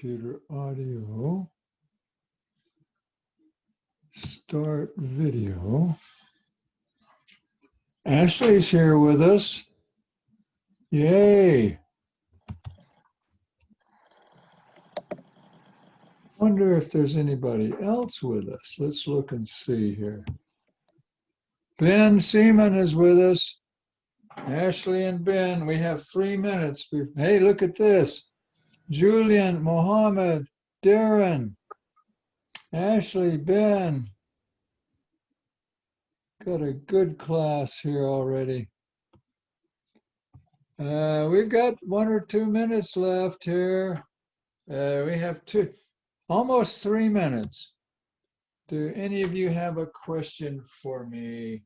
computer audio, start video. Ashley's here with us. Yay. Wonder if there's anybody else with us. Let's look and see here. Ben Seaman is with us. Ashley and Ben, we have 3 minutes. Hey, look at this. Julian, Mohammed, Darren, Ashley, Ben. Got a good class here already. We've got 1 or 2 minutes left here. We have almost 3 minutes. Do any of you have a question for me?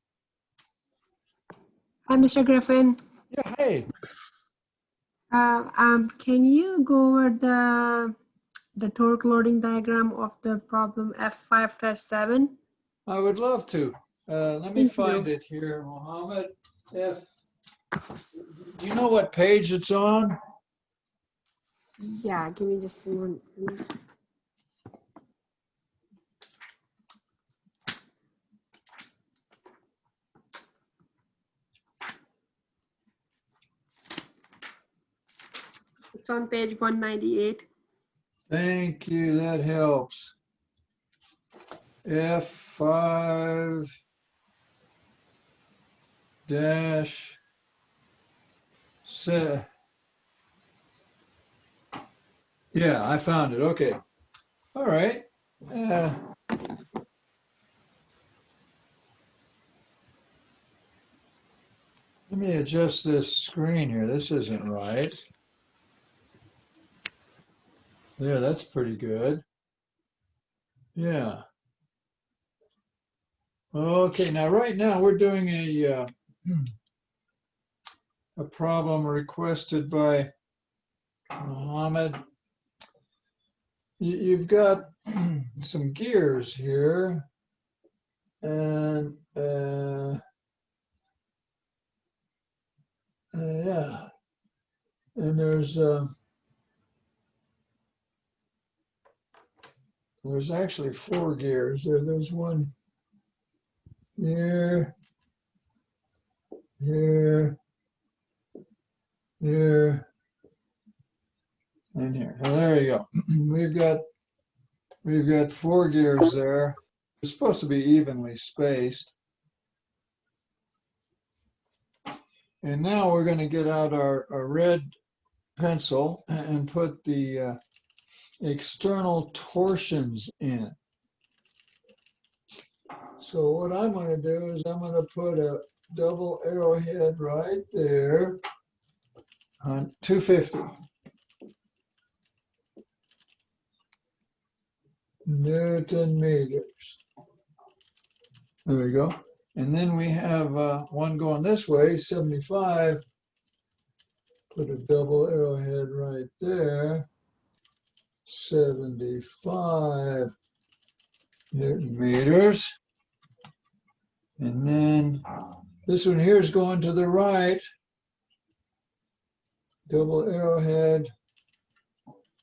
Hi, Mr. Griffin. Yeah, hey. Can you go over the torque loading diagram of the problem F5-7? I would love to. Let me find it here, Mohammed. Do you know what page it's on? Yeah, give me just one. It's on page 198. Thank you, that helps. F5 dash set. Yeah, I found it. Okay. All right. Let me adjust this screen here. This isn't right. There, that's pretty good. Yeah. Okay, now right now we're doing a problem requested by Mohammed. You've got some gears here, and yeah, and there's actually 4 gears. There's one here, here, here, and here. Well, there you go. We've got 4 gears there. It's supposed to be evenly spaced. And now we're going to get out our red pencil and put the external torsions in. So what I'm going to do is I'm going to put a double arrowhead right there on 250 Newton meters. There we go. And then we have one going this way, 75. Put a double arrowhead right there, 75 Newton meters. And then this one here is going to the right, double arrowhead,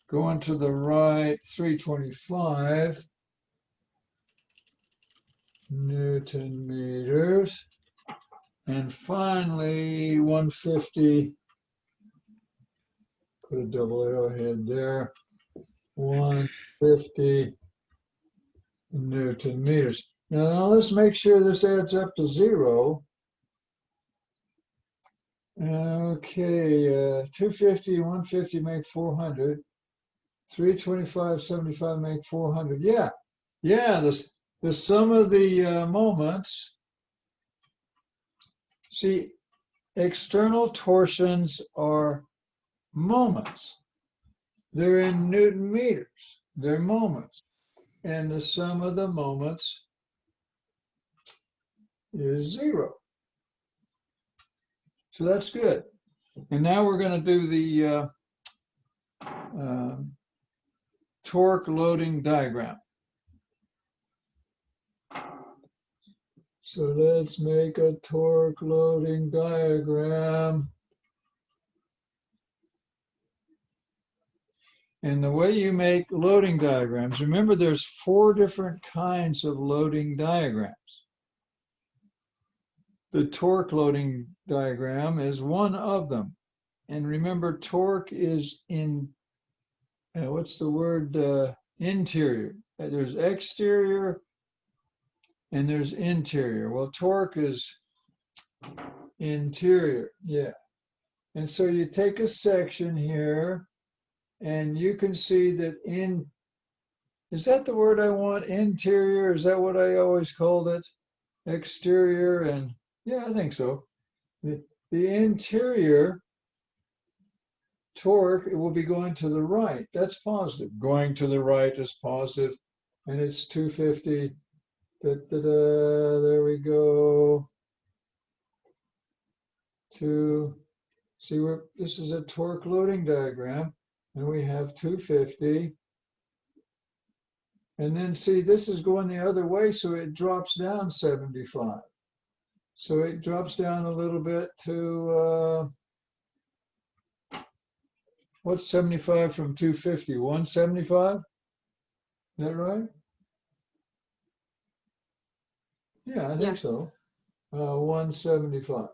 going to the right, 325 Newton meters. And finally, 150, put a double arrowhead there, 150 Newton meters. Now let's make sure this adds up to 0. Okay, 250, 150 make 400. 325, 75 make 400. Yeah, the sum of the moments. See, external torsions are moments. They're in Newton meters. They're moments. And the sum of the moments is 0. So that's good. And now we're going to do the torque loading diagram. So let's make a torque loading diagram. And the way you make loading diagrams, remember there's 4 different kinds of loading diagrams. The torque loading diagram is one of them. And remember, torque is in, what's the word, interior. There's exterior and there's interior. Well, torque is interior, yeah. And so you take a section here, and you can see that is that the word I want? Interior, is that what I always called it? Exterior, and yeah, I think so. The interior torque, it will be going to the right. That's positive. Going to the right is positive, and it's 250. There we go. See where this is a torque loading diagram, and we have 250. And then see, this is going the other way, so it drops down 75. So it drops down a little bit to, what's 75 from 250? 175? Is that right? Yeah, I think Yes. so. 175.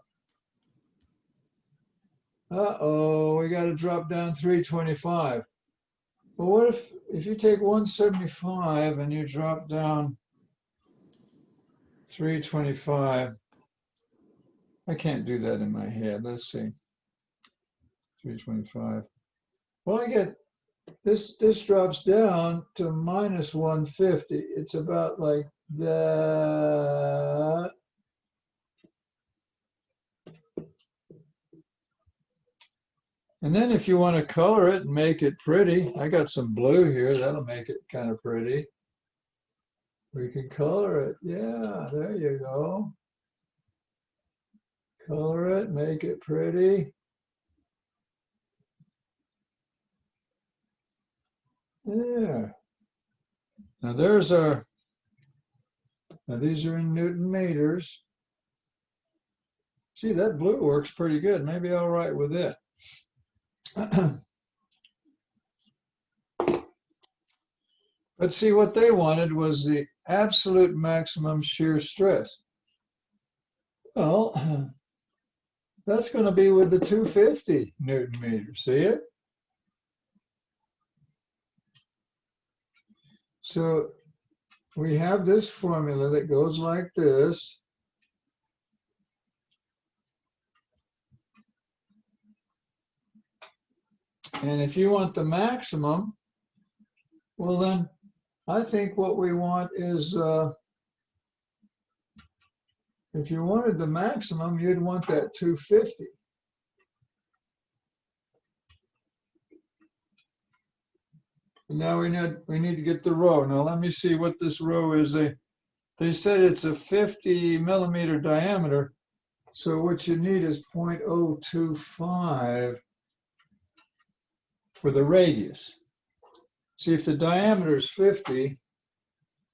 Uh-oh, we got to drop down 325. Well, what if you take 175 and you drop down 325? I can't do that in my head. Let's see. 325. Well, I get this drops down to minus 150. It's about like that. And then if you want to color it and make it pretty, I got some blue here. That'll make it kind of pretty. We can color it. Yeah, there you go. Color it, make it pretty. Yeah. Now there's our, now these are in Newton meters. See, that blue works pretty good. Maybe I'll write with it. But see, what they wanted was the absolute maximum shear stress. Well, that's going to be with the 250 Newton meters. See it? So we have this formula that goes like this. And if you want the maximum, well then, I think what we want is, if you wanted the maximum, you'd want that 250. Now we need to get the rho. Now let me see what this rho is. They said it's a 50 millimeter diameter. So what you need is 0.025 for the radius. See, if the diameter is 50,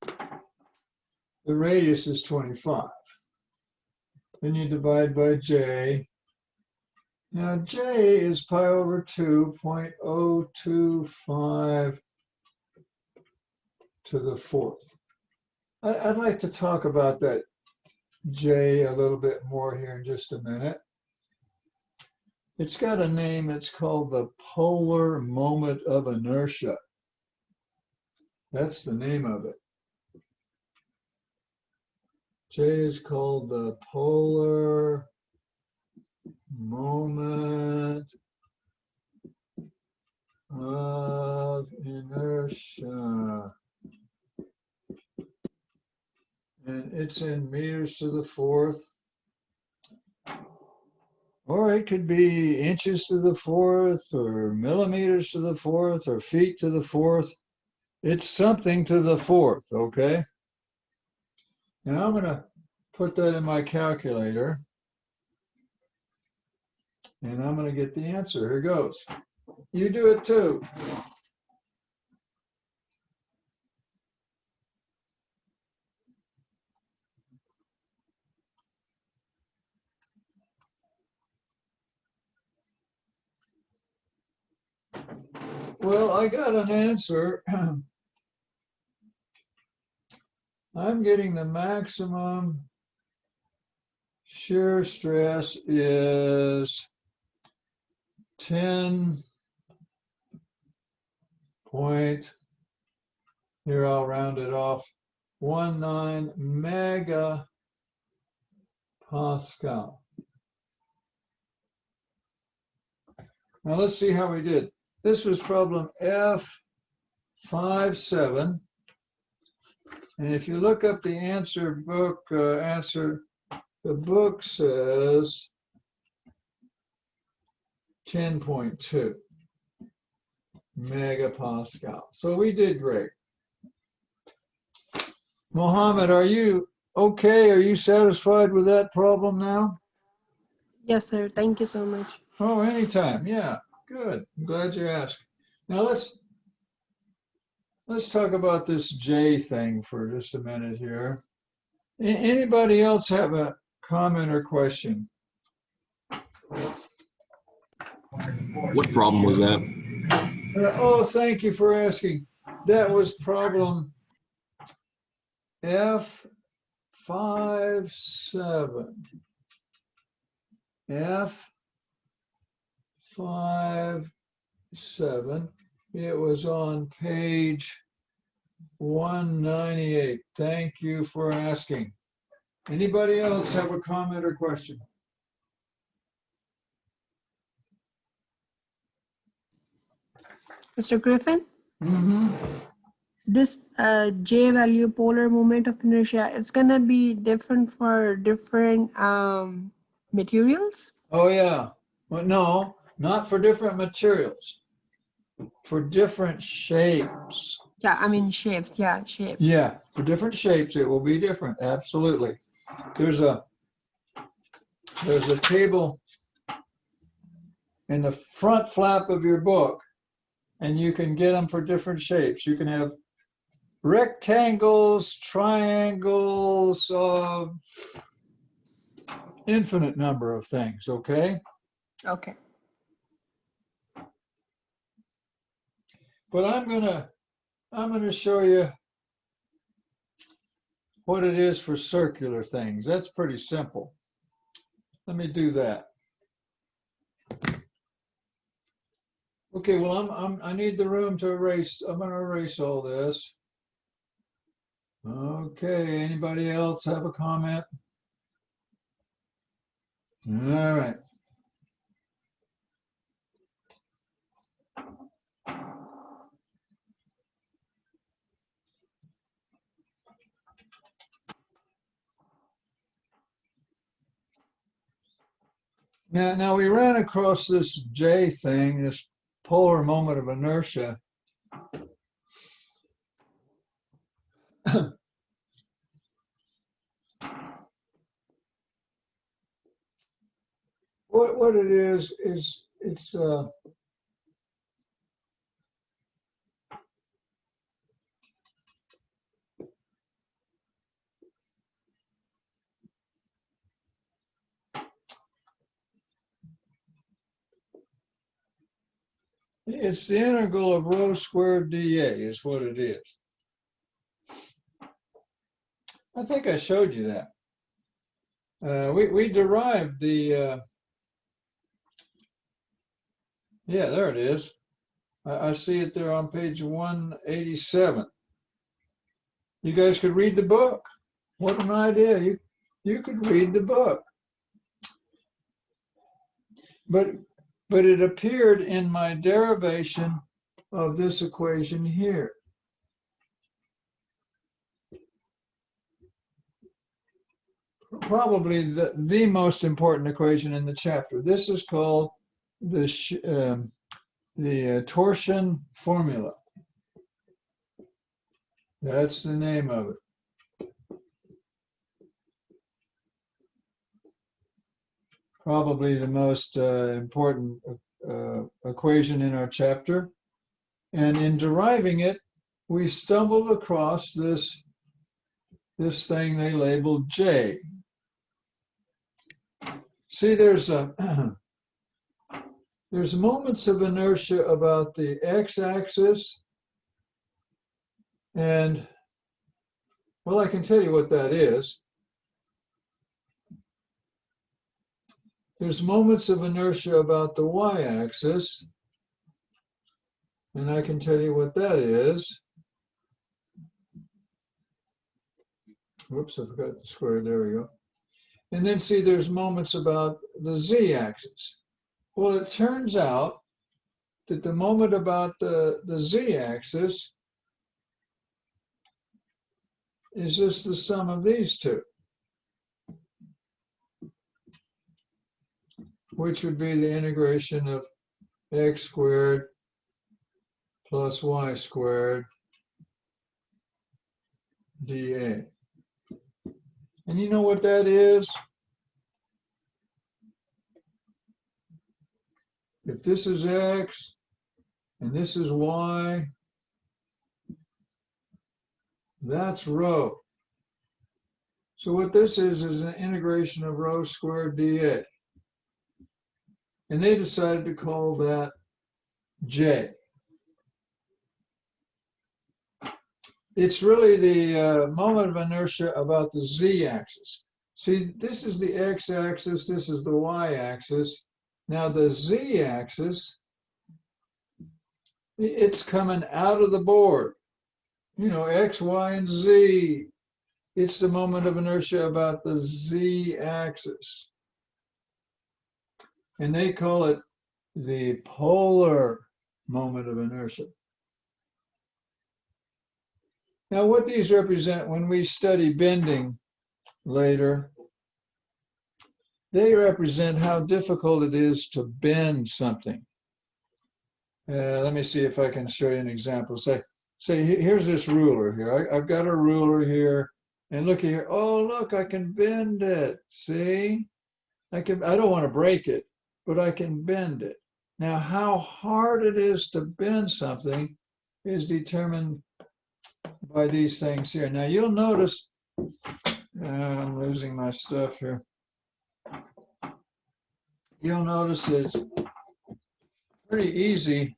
the radius is 25. Then you divide by J. Now J is pi over 2, 0.025 to the 4th. I'd like to talk about that J a little bit more here in just a minute. It's got a name. It's called the polar moment of inertia. That's the name of it. J is called the polar moment of inertia. And it's in meters to the 4th. Or it could be inches to the 4th, or millimeters to the 4th, or feet to the 4th. It's something to the 4th, okay? Now I'm going to put that in my calculator. And I'm going to get the answer. Here goes. You do it too. Well, I got an answer. I'm getting the maximum shear stress is 10 point, here I'll round it off, 19 megapascal. Now let's see how we did. This was problem F57. And if you look up the answer book, the book says 10.2 megapascal. So we did great. Mohammed, are you okay? Are you satisfied with that problem now? Yes, sir. Thank you so much. Oh, anytime. Yeah, good. I'm glad you asked. Now let's talk about this J thing for just a minute here. Anybody else have a comment or question? What problem was that? Oh, thank you for asking. That was problem F57. F57. It was on page 198. Thank you for asking. Anybody else have a comment or question? Mr. Griffin, Mm-hmm. this J value polar moment of inertia, it's gonna be different for different materials? Oh, yeah. Well, no, not for different materials, for different shapes. Yeah, I mean shapes. Yeah, shapes. Yeah, for different shapes, it will be different. Absolutely. There's a table in the front flap of your book, and you can get them for different shapes. You can have rectangles, triangles, infinite number of things, okay? Okay. But I'm gonna show you what it is for circular things. That's pretty simple. Let me do that. Okay, well, I need the room to erase. I'm gonna erase all this. Okay, anybody else have a comment? All right. Now we ran across this J thing, this polar moment of inertia. What it is it's the integral of rho squared dA is what it is. I think I showed you that. We derived the, yeah, there it is. I see it there on page 187. You guys could read the book. What an idea. You could read the book. But it appeared in my derivation of this equation here. Probably the most important equation in the chapter. This is called the torsion formula. That's the name of it. Probably the most important equation in our chapter. And in deriving it, we stumbled across this thing they labeled J. See, there's there's moments of inertia about the x-axis, and, well, I can tell you what that is. There's moments of inertia about the y-axis, and I can tell you what that is. Whoops, I forgot the square. There we go. And then see, there's moments about the z-axis. Well, it turns out that the moment about the z-axis is just the sum of these two, which would be the integration of x squared plus y squared dA. And you know what that is? If this is x and this is y, that's rho. So what this is an integration of rho squared dA. And they decided to call that J. It's really the moment of inertia about the z-axis. See, this is the x-axis, this is the y-axis. Now the z-axis, it's coming out of the board. You know, x, y, and z. It's the moment of inertia about the z-axis. And they call it the polar moment of inertia. Now, what these represent when we study bending later, they represent how difficult it is to bend something. Let me see if I can show you an example. Say here's this ruler here. I've got a ruler here, and look here. Oh, look, I can bend it. See? I don't want to break it, but I can bend it. Now, how hard it is to bend something is determined by these things here. Now, you'll notice, I'm losing my stuff here. You'll notice that it's pretty easy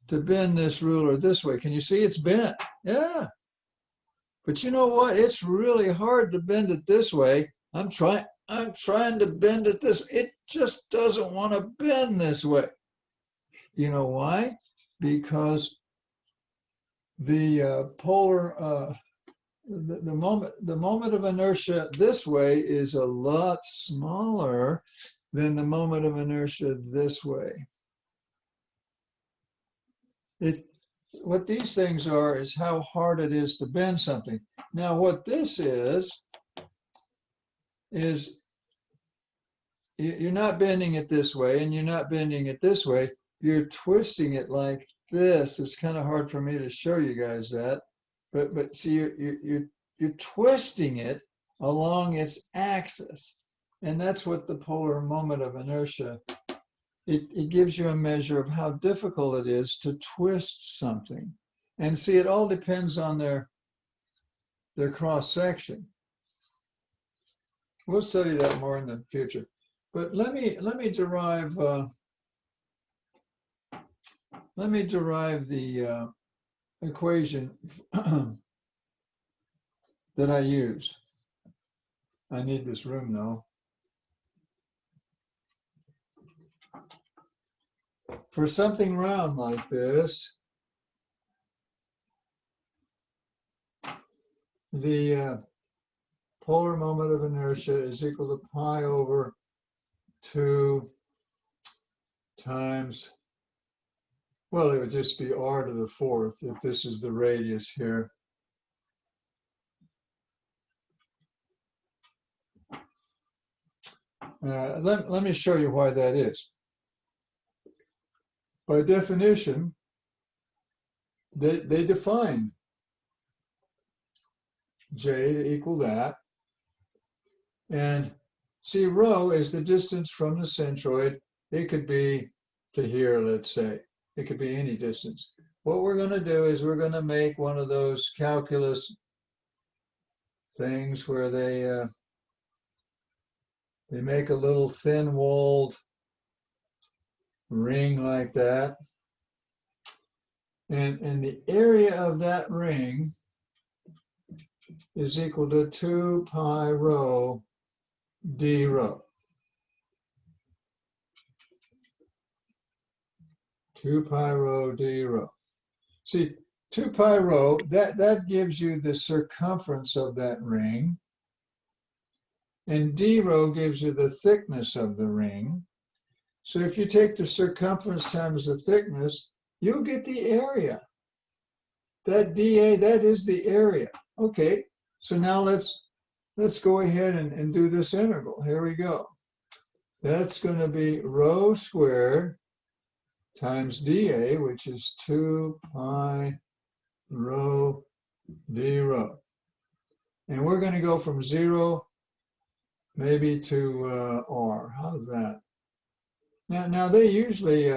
to bend this ruler this way. Can you see it's bent? Yeah. But you know what? It's really hard to bend it this way. I'm trying to bend it this way. It just doesn't want to bend this way. You know why? Because the polar the moment of inertia this way is a lot smaller than the moment of inertia this way. What these things are is how hard it is to bend something. Now what this is you're not bending it this way and you're not bending it this way. You're twisting it like this. It's kind of hard for me to show you guys that. But see, you're twisting it along its axis. And that's what the polar moment of inertia, it gives you a measure of how difficult it is to twist something. And see, it all depends on their cross section. We'll study that more in the future. But let me derive the equation that I used. I need this room though. For something round like this, the polar moment of inertia is equal to pi over 2 times, well, it would just be r to the 4th if this is the radius here. Let me show you why that is. By definition, they define J to equal that. And see, rho is the distance from the centroid. It could be to here, let's say. It could be any distance. What we're going to do is we're going to make one of those calculus things where they make a little thin-walled ring like that. And the area of that ring is equal to 2 pi rho d rho. 2 pi rho d rho. See, 2 pi rho, that gives you the circumference of that ring. And d rho gives you the thickness of the ring. So if you take the circumference times the thickness, you'll get the area. That dA, that is the area. Okay, so now let's go ahead and do this integral. Here we go. That's going to be rho squared times dA, which is 2 pi rho d rho. And we're going to go from 0 maybe to r. How's that? Now they usually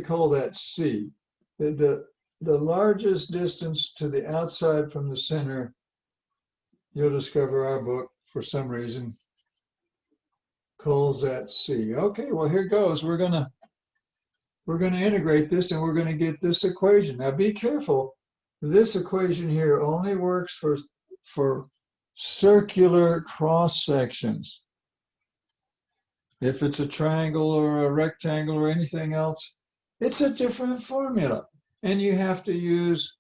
call that c. The largest distance to the outside from the center, you'll discover our book for some reason calls that c. Okay, well here goes. We're gonna integrate this and we're gonna get this equation. Now be careful. This equation here only works for circular cross sections. If it's a triangle or a rectangle or anything else, it's a different formula. And you have to use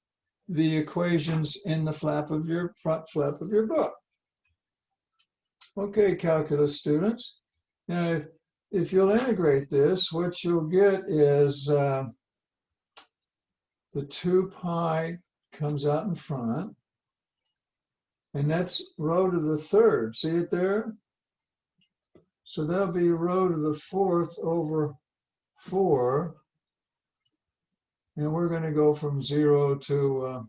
the equations in the front flap of your book. Okay, calculus students. Now, if you'll integrate this, what you'll get is the 2 pi comes out in front. And that's rho to the third. See it there? So that'll be rho to the fourth over 4. And we're going to go from 0 to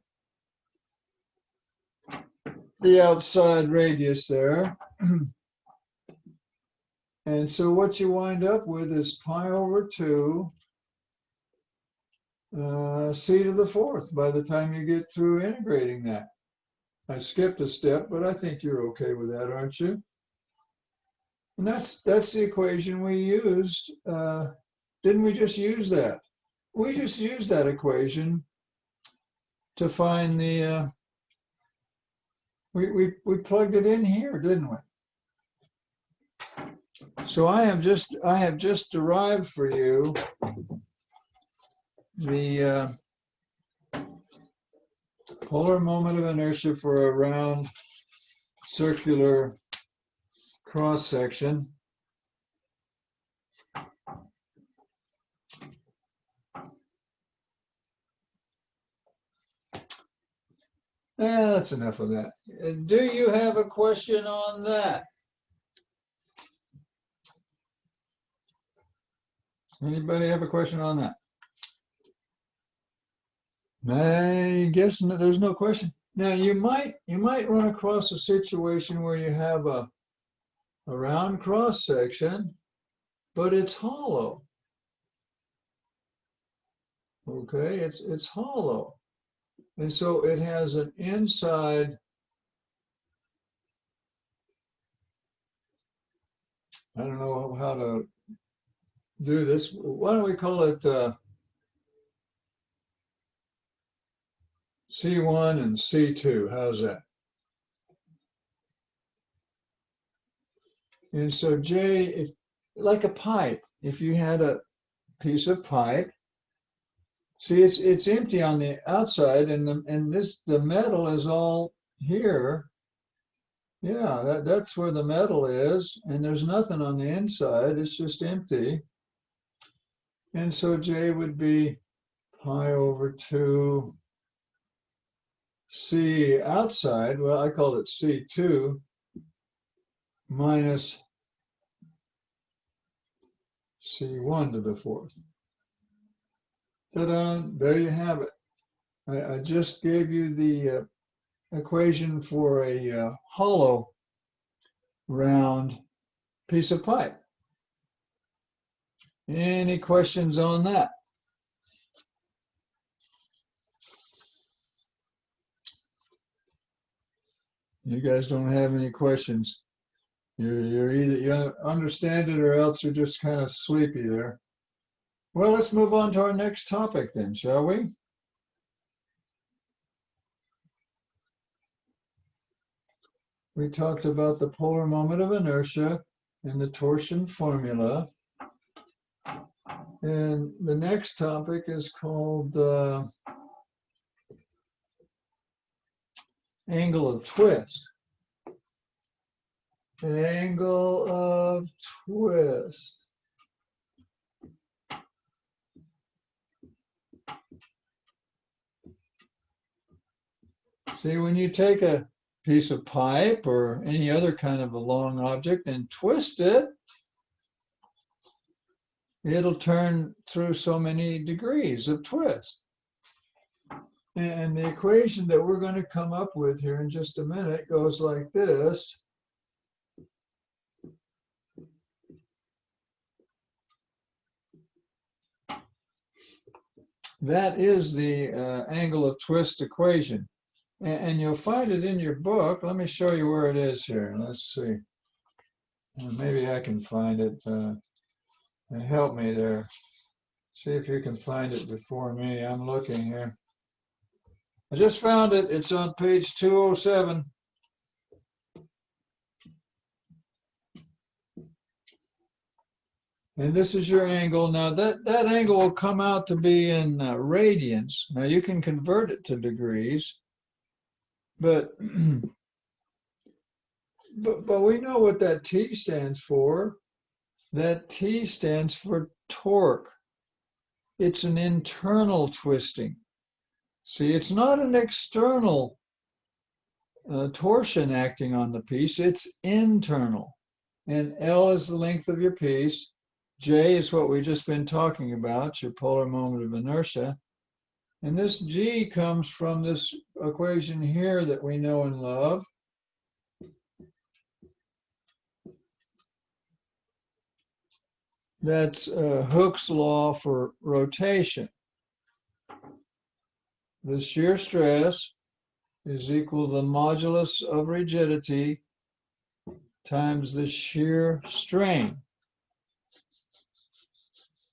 the outside radius there. And so what you wind up with is pi over 2 c to the fourth by the time you get through integrating that. I skipped a step, but I think you're okay with that, aren't you? And that's the equation we used. Didn't we just use that? We just used that equation to find the, we plugged it in here, didn't we? So I have just derived for you the polar moment of inertia for a round circular cross section. That's enough of that. Do you have a question on that? Anybody have a question on that? I guess there's no question. Now you might run across a situation where you have a round cross section, but it's hollow. Okay, it's hollow. And so it has an inside, I don't know how to do this. Why don't we call it C1 and C2? How's that? And so J, if like a pipe, if you had a piece of pipe, see it's empty on the outside, and the metal is all here. Yeah, that's where the metal is, and there's nothing on the inside. It's just empty. And so J would be pi over 2 C outside. Well, I call it C2 minus C1 to the fourth. Ta-da, there you have it. I just gave you the equation for a hollow round piece of pipe. Any questions on that? You guys don't have any questions. You're either you understand it or else you're just kind of sleepy there. Well, let's move on to our next topic then, shall we? We talked about the polar moment of inertia and the torsion formula. And the next topic is called angle of twist. Angle of twist. See, when you take a piece of pipe or any other kind of a long object and twist it, it'll turn through so many degrees of twist. And the equation that we're going to come up with here in just a minute goes like this. That is the angle of twist equation. And you'll find it in your book. Let me show you where it is here. Let's see. Maybe I can find it. Help me there. See if you can find it before me. I'm looking here. I just found it. It's on page 207. And this is your angle. Now that angle will come out to be in radians. Now you can convert it to degrees, but we know what that T stands for. That T stands for torque. It's an internal twisting. See, it's not an external torsion acting on the piece. It's internal. And L is the length of your piece. J is what we've just been talking about, your polar moment of inertia. And this G comes from this equation here that we know and love. That's Hooke's law for rotation. The shear stress is equal to the modulus of rigidity times the shear strain.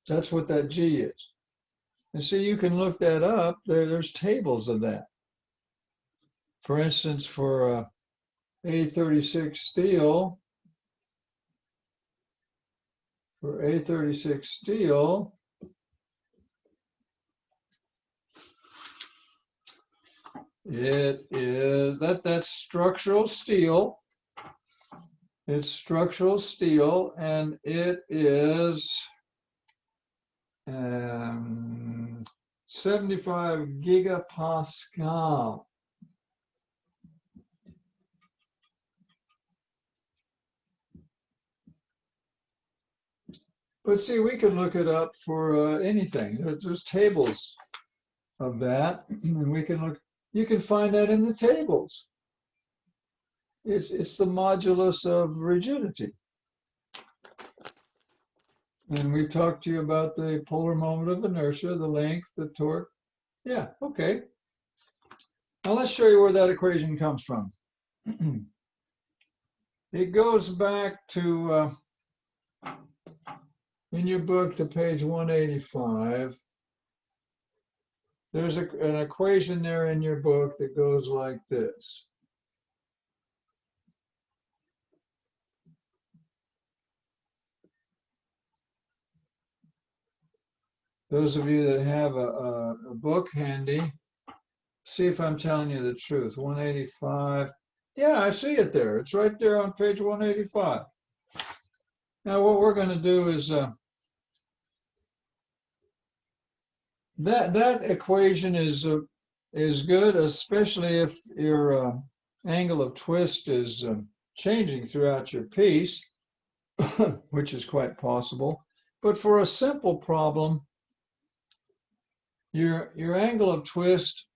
That's what that G is. And see, you can look that up. There's tables of that. For instance, for A36 steel, it is that's structural steel. It's structural steel, and it is 75 gigapascal. But see, we can look it up for anything. There's tables of that, and we can look. You can find that in the tables. It's the modulus of rigidity. And we've talked to you about the polar moment of inertia, the length, the torque. Yeah, okay. Now let's show you where that equation comes from. It goes back to, in your book, to page 185. There's an equation there in your book that goes like this. Those of you that have a book handy, see if I'm telling you the truth. 185. Yeah, I see it there. It's right there on page 185. Now what we're going to do is that equation is good, especially if your angle of twist is changing throughout your piece, which is quite possible. But for a simple problem, your angle of twist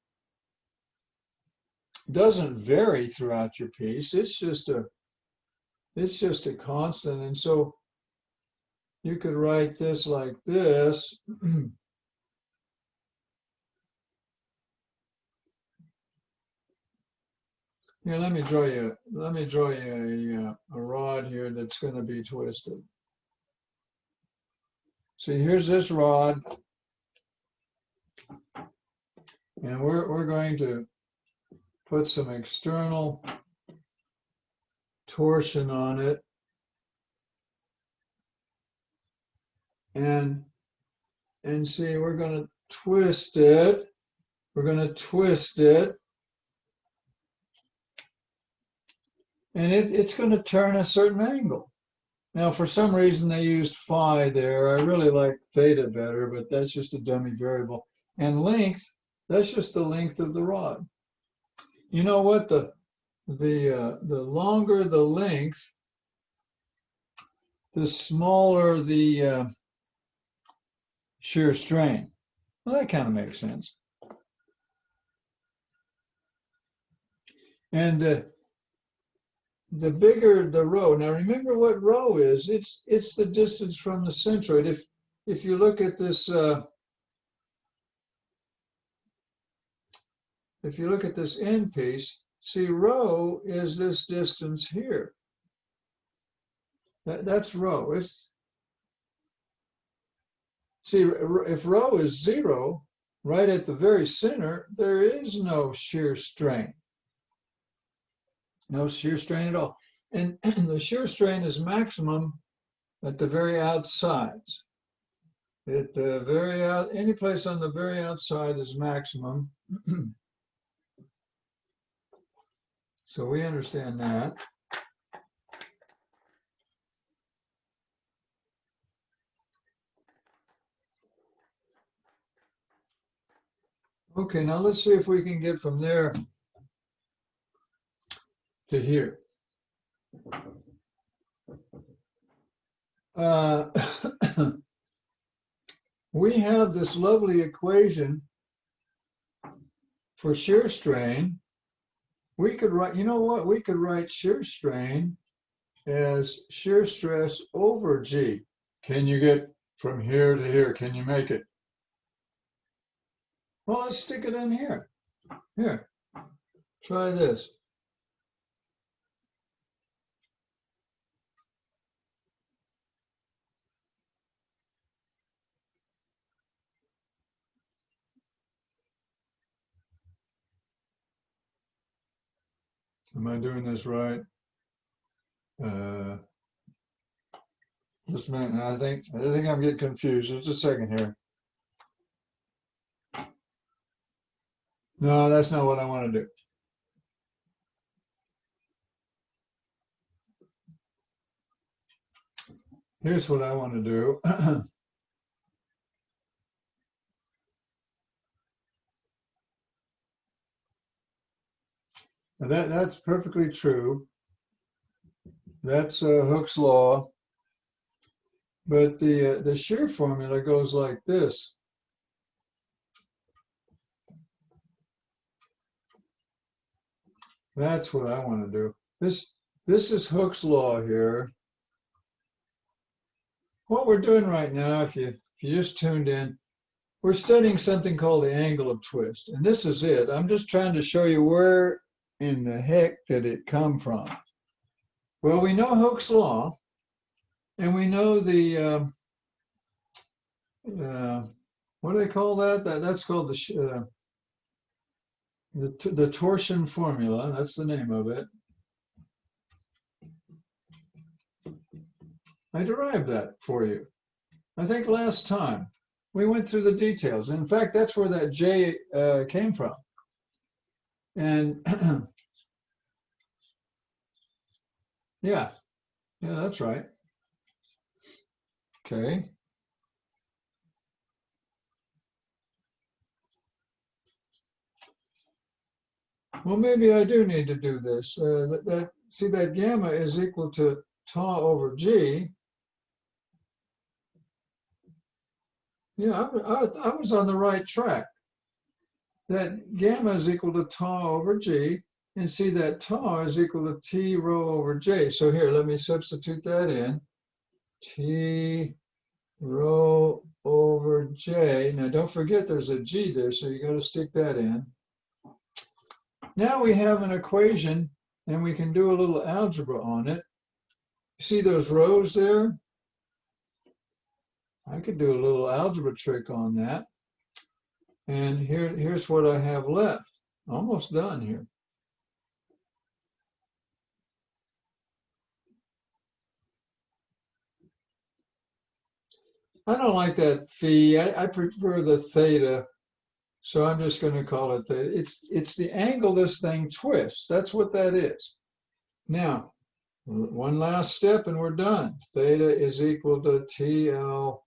doesn't vary throughout your piece. It's just a constant. And so you could write this like this. Here, let me draw you a rod here that's going to be twisted. See, here's this rod, and we're going to put some external torsion on it, and see, we're going to twist it. We're going to twist it, and it's going to turn a certain angle. Now, for some reason, they used phi there. I really like theta better, but that's just a dummy variable. And length, that's just the length of the rod. You know what? The longer the length, the smaller the shear strain. Well, that kind of makes sense. And the bigger the rho. Now remember what rho is. It's the distance from the centroid. If you look at this, if you look at this end piece, see, rho is this distance here. That's rho. See, if rho is 0, right at the very center, there is no shear strain. No shear strain at all. And the shear strain is maximum at the very outsides. At the very any place on the very outside is maximum. So we understand that. Okay, now let's see if we can get from there to here. We have this lovely equation for shear strain. We could write, you know what? We could write shear strain as shear stress over G. Can you get from here to here? Can you make it? Well, let's stick it in here. Here, try this. Am I doing this right? Just a minute. I think I'm getting confused. Just a second here. No, that's not what I want to do. Here's what I want to do. That's perfectly true. That's Hooke's law. But the shear formula goes like this. That's what I want to do. This is Hooke's law here. What we're doing right now, if you just tuned in, we're studying something called the angle of twist. And this is it. I'm just trying to show you where in the heck did it come from. Well, we know Hooke's law, and we know the, what do they call that? That's called the torsion formula. That's the name of it. I derived that for you. I think last time we went through the details. In fact, that's where that J came from. And yeah, that's right. Okay. Well, maybe I do need to do this. See, that gamma is equal to tau over G. Yeah, I was on the right track. That gamma is equal to tau over G, and see that tau is equal to T rho over J. So here, let me substitute that in. T rho over J. Now don't forget there's a G there, so you got to stick that in. Now we have an equation and we can do a little algebra on it. See those rows there? I could do a little algebra trick on that. And here's what I have left. Almost done here. I don't like that phi. I prefer the theta. So I'm just going to call it theta. It's the angle this thing twists. That's what that is. Now, one last step and we're done. Theta is equal to TL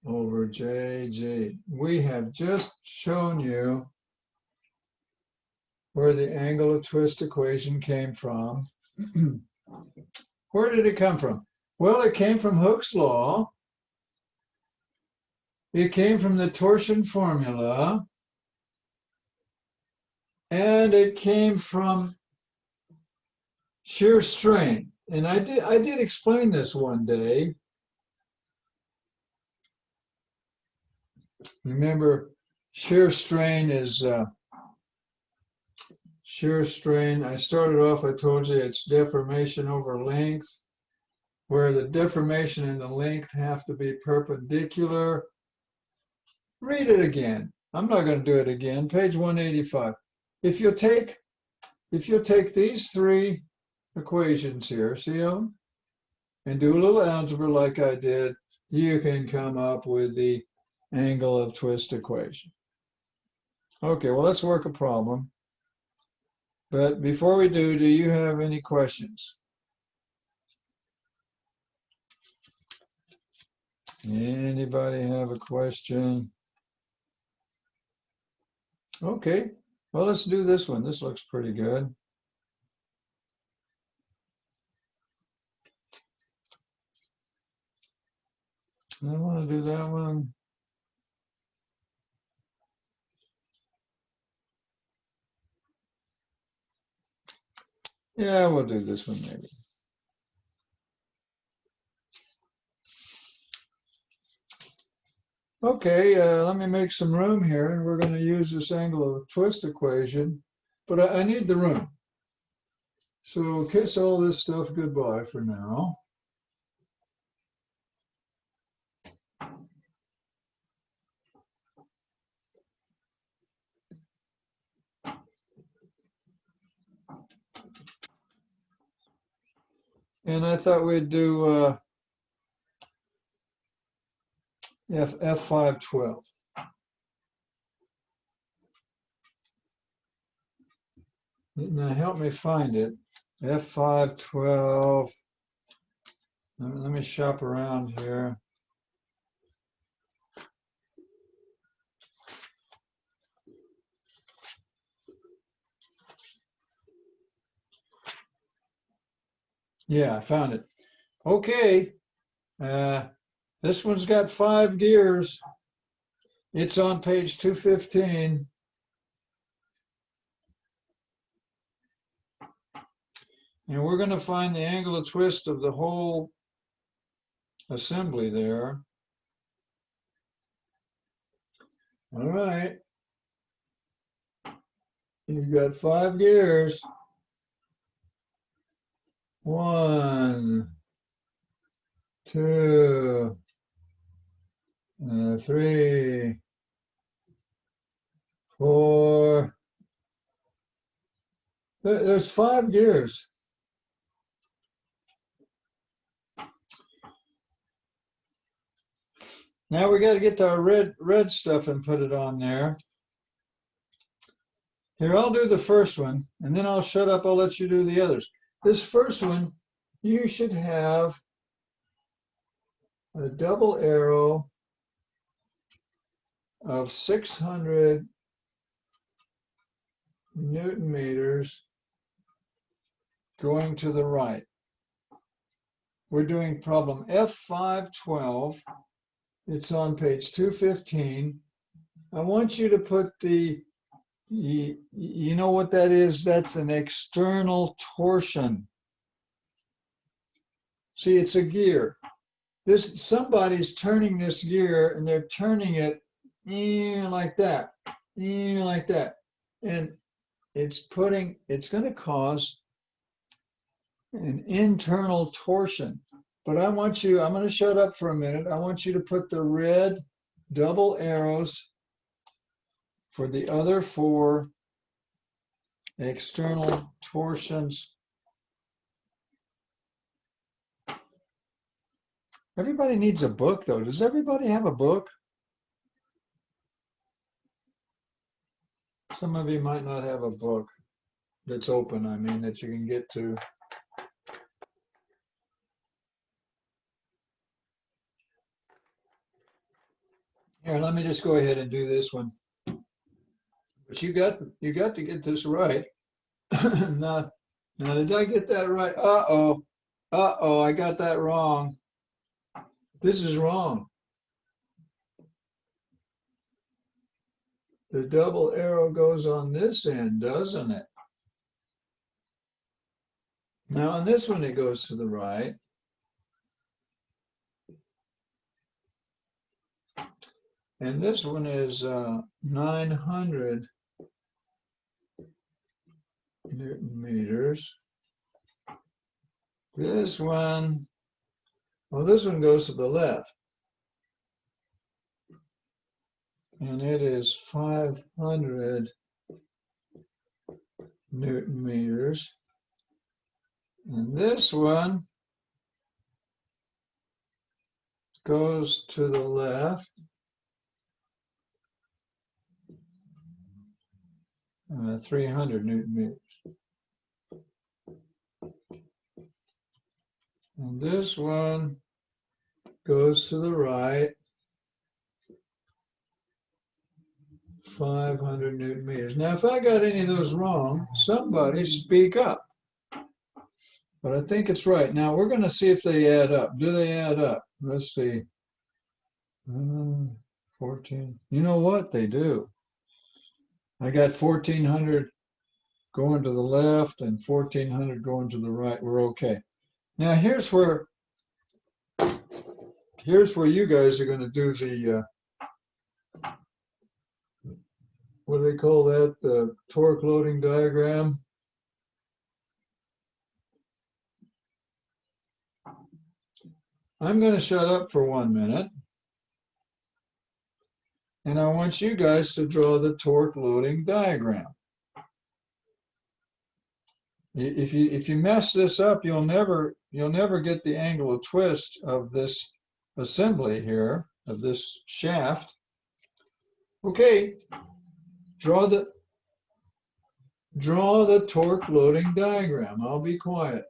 over JG. We have just shown you where the angle of twist equation came from. Where did it come from? Well, it came from Hooke's law. It came from the torsion formula. And it came from shear strain. And I did explain this one day. Remember, shear strain is shear strain. I started off, I told you it's deformation over length, where the deformation and the length have to be perpendicular. Read it again. I'm not going to do it again. Page 185. If you'll take these three equations here, see them, and do a little algebra like I did, you can come up with the angle of twist equation. Okay, well, let's work a problem. But before we do you have any questions? Anybody have a question? Okay, well, let's do this one. This looks pretty good. I want to do that one. Yeah, we'll do this one maybe. Okay, let me make some room here, and we're going to use this angle of twist equation, but I need the room. So kiss all this stuff goodbye for now. And I thought we'd do F512. Now help me find it. F512. Let me shop around here. Yeah, I found it. Okay. This one's got 5 gears. It's on page 215. And we're going to find the angle of twist of the whole assembly there. All right. You've got 5 gears. 1, 2, 3, 4. There's 5 gears. Now we got to get to our red stuff and put it on there. Here, I'll do the first one, and then I'll shut up. I'll let you do the others. This first one, you should have a double arrow of 600 Newton meters going to the right. We're doing problem F512. It's on page 215. I want you to put the, you know what that is? That's an external torsion. See, it's a gear. Somebody's turning this gear, and they're turning it like that, like that. And it's going to cause an internal torsion. But I'm going to shut up for a minute. I want you to put the red double arrows for the other 4 external torsions. Everybody needs a book, though. Does everybody have a book? Some of you might not have a book that's open, I mean, that you can get to. Here, let me just go ahead and do this one. But you got to get this right. now, did I get that right? Uh-oh, I got that wrong. This is wrong. The double arrow goes on this end, doesn't it? Now on this one, it goes to the right. And this one is 900 Newton meters. This one, well, this one goes to the left. And it is 500 Newton meters. And this one goes to the left. 300 Newton meters. And this one goes to the right. 500 Newton meters. Now, if I got any of those wrong, somebody speak up. But I think it's right. Now, we're going to see if they add up. Do they add up? Let's see. 14. You know what? They do. I got 1,400 going to the left and 1,400 going to the right. We're okay. Now, here's where you guys are going to do the what do they call that? The torque loading diagram. I'm going to shut up for 1 minute. And I want you guys to draw the torque loading diagram. If you mess this up, you'll never get the angle of twist of this assembly here, of this shaft. Okay, draw the torque loading diagram. I'll be quiet.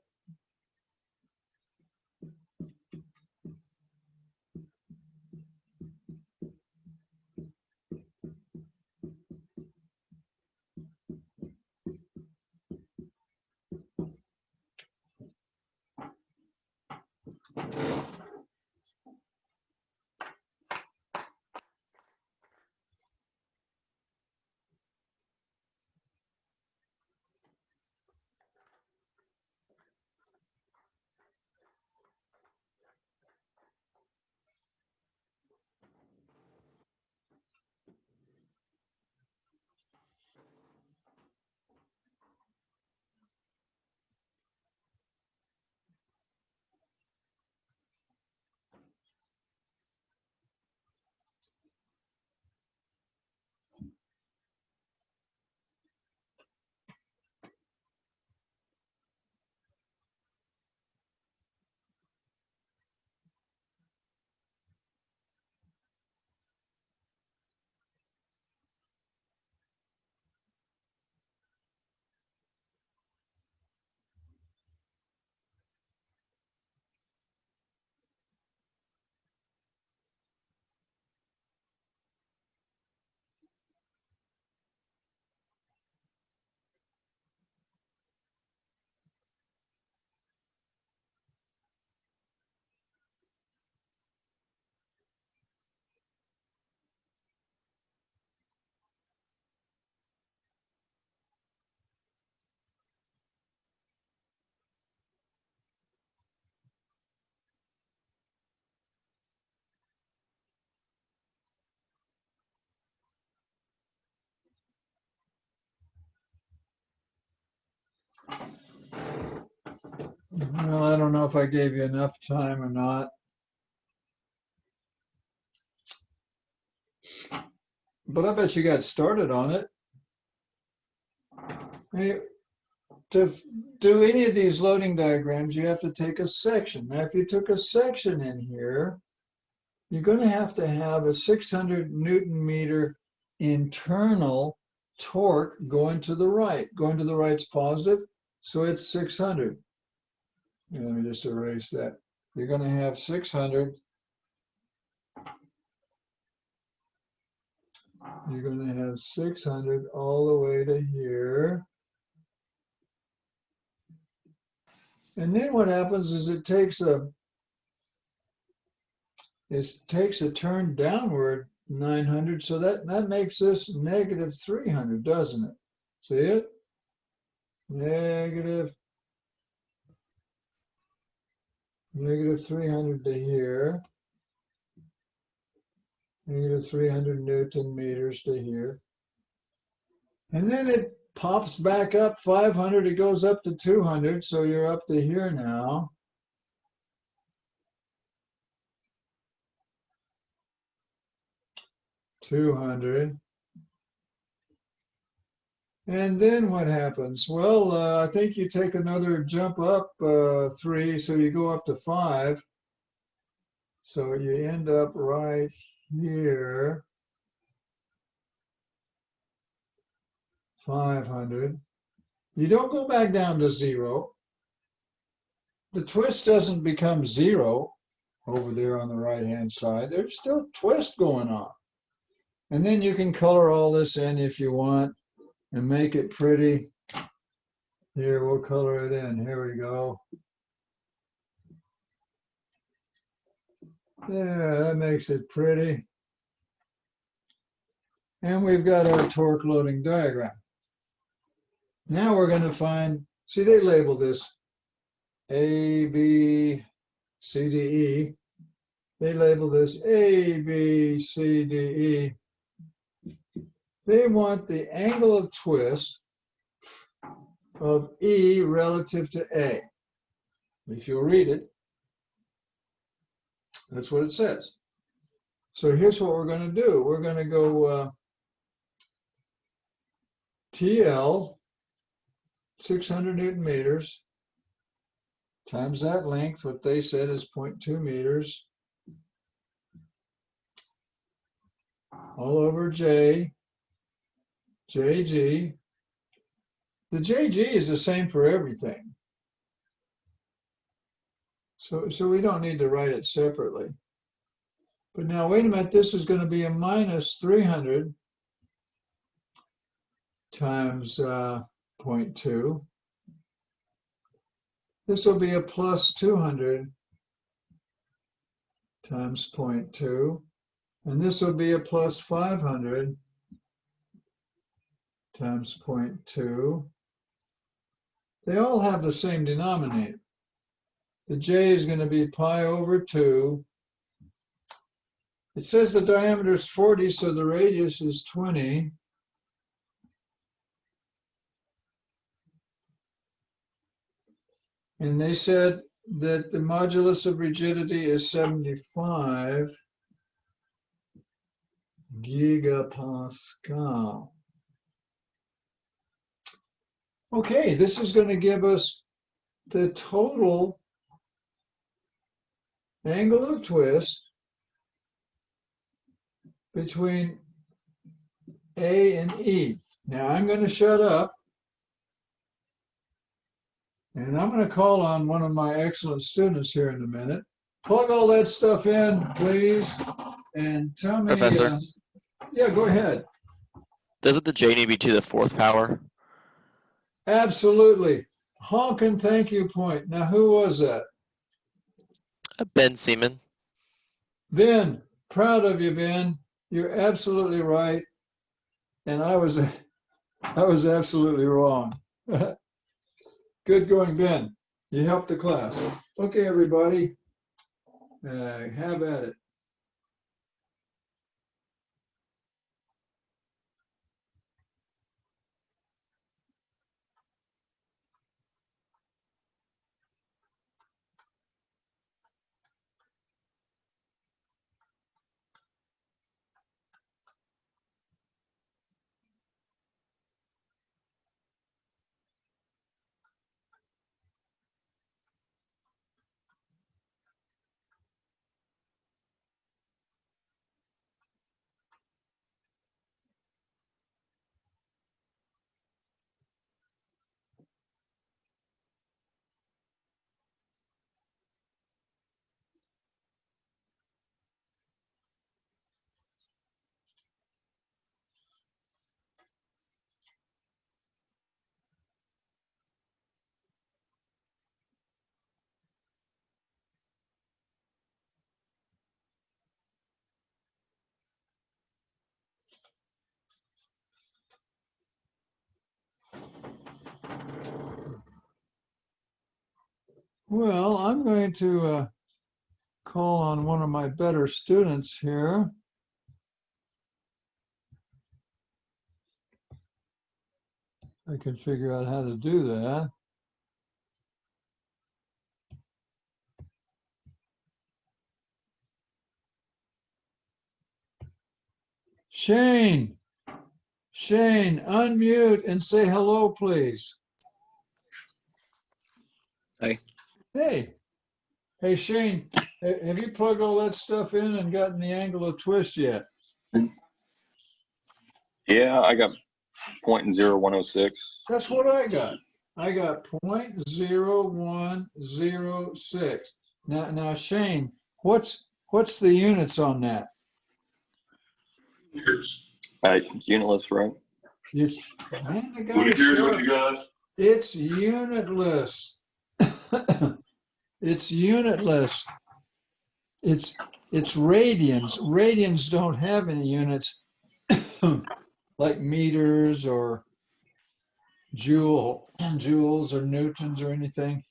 Well, I don't know if I gave you enough time or not. But I bet you got started on it. Hey, to do any of these loading diagrams, you have to take a section. Now, if you took a section in here, you're going to have a 600 Newton meter internal torque going to the right. Going to the right's positive, so it's 600. Let me just erase that. You're going to have 600. You're going to have 600 all the way to here. And then what happens is it takes a turn downward 900, so that makes this negative 300, doesn't it? See it? Negative 300 to here. Negative 300 Newton meters to here. And then it pops back up 500, it goes up to 200, so you're up to here now. $200. And then what happens? Well, I think you take another jump up 3, so you go up to 5. So you end up right here, 500. You don't go back down to 0. The twist doesn't become 0 over there on the right-hand side. There's still twist going on. And then you can color all this in if you want and make it pretty. Here, we'll color it in. Here we go. There, that makes it pretty. And we've got our torque loading diagram. Now we're going to find, see, they label this A, B, C, D, E. They label this A, B, C, D, E. They want the angle of twist of E relative to A. If you'll read it, that's what it says. So here's what we're going to do. We're going to go TL, 600 Newton meters, times that length, what they said is 0.2 meters, all over J, JG. The JG is the same for everything. So we don't need to write it separately. But now, wait a minute, this is going to be a minus 300 times 0.2. This will be a plus 200 times 0.2. And this will be a plus 500 times 0.2. They all have the same denominator. The J is going to be pi over 2. It says the diameter is 40, so the radius is 20. And they said that the modulus of rigidity is 75 gigapascal. Okay, this is going to give us the total angle of twist between A and E. Now I'm going to shut up and I'm going to call on one of my excellent students here in a minute. Plug all that stuff in, please, and tell me. Professor? Yeah, go ahead. Doesn't the J need to be to the 4th power? Absolutely. Honk and thank you point. Now, who was that? Ben Seaman. Ben, proud of you, Ben. You're absolutely right. And I was absolutely wrong. Good going, Ben. You helped the class. Okay, everybody, have at it. Well, I'm going to call on one of my better students here. I can figure out how to do that. Shane, unmute and say hello, please. Hey. Hey, Shane, have you plugged all that stuff in and gotten the angle of twist yet? Yeah, I got 0.0106. That's what I got. I got 0.0106. Now, Shane, what's the units on that? It's unitless, right? It's, man, the guy sharp. It's unitless. It's unitless. It's radians. Radians don't have any units like meters or joules or newtons or anything.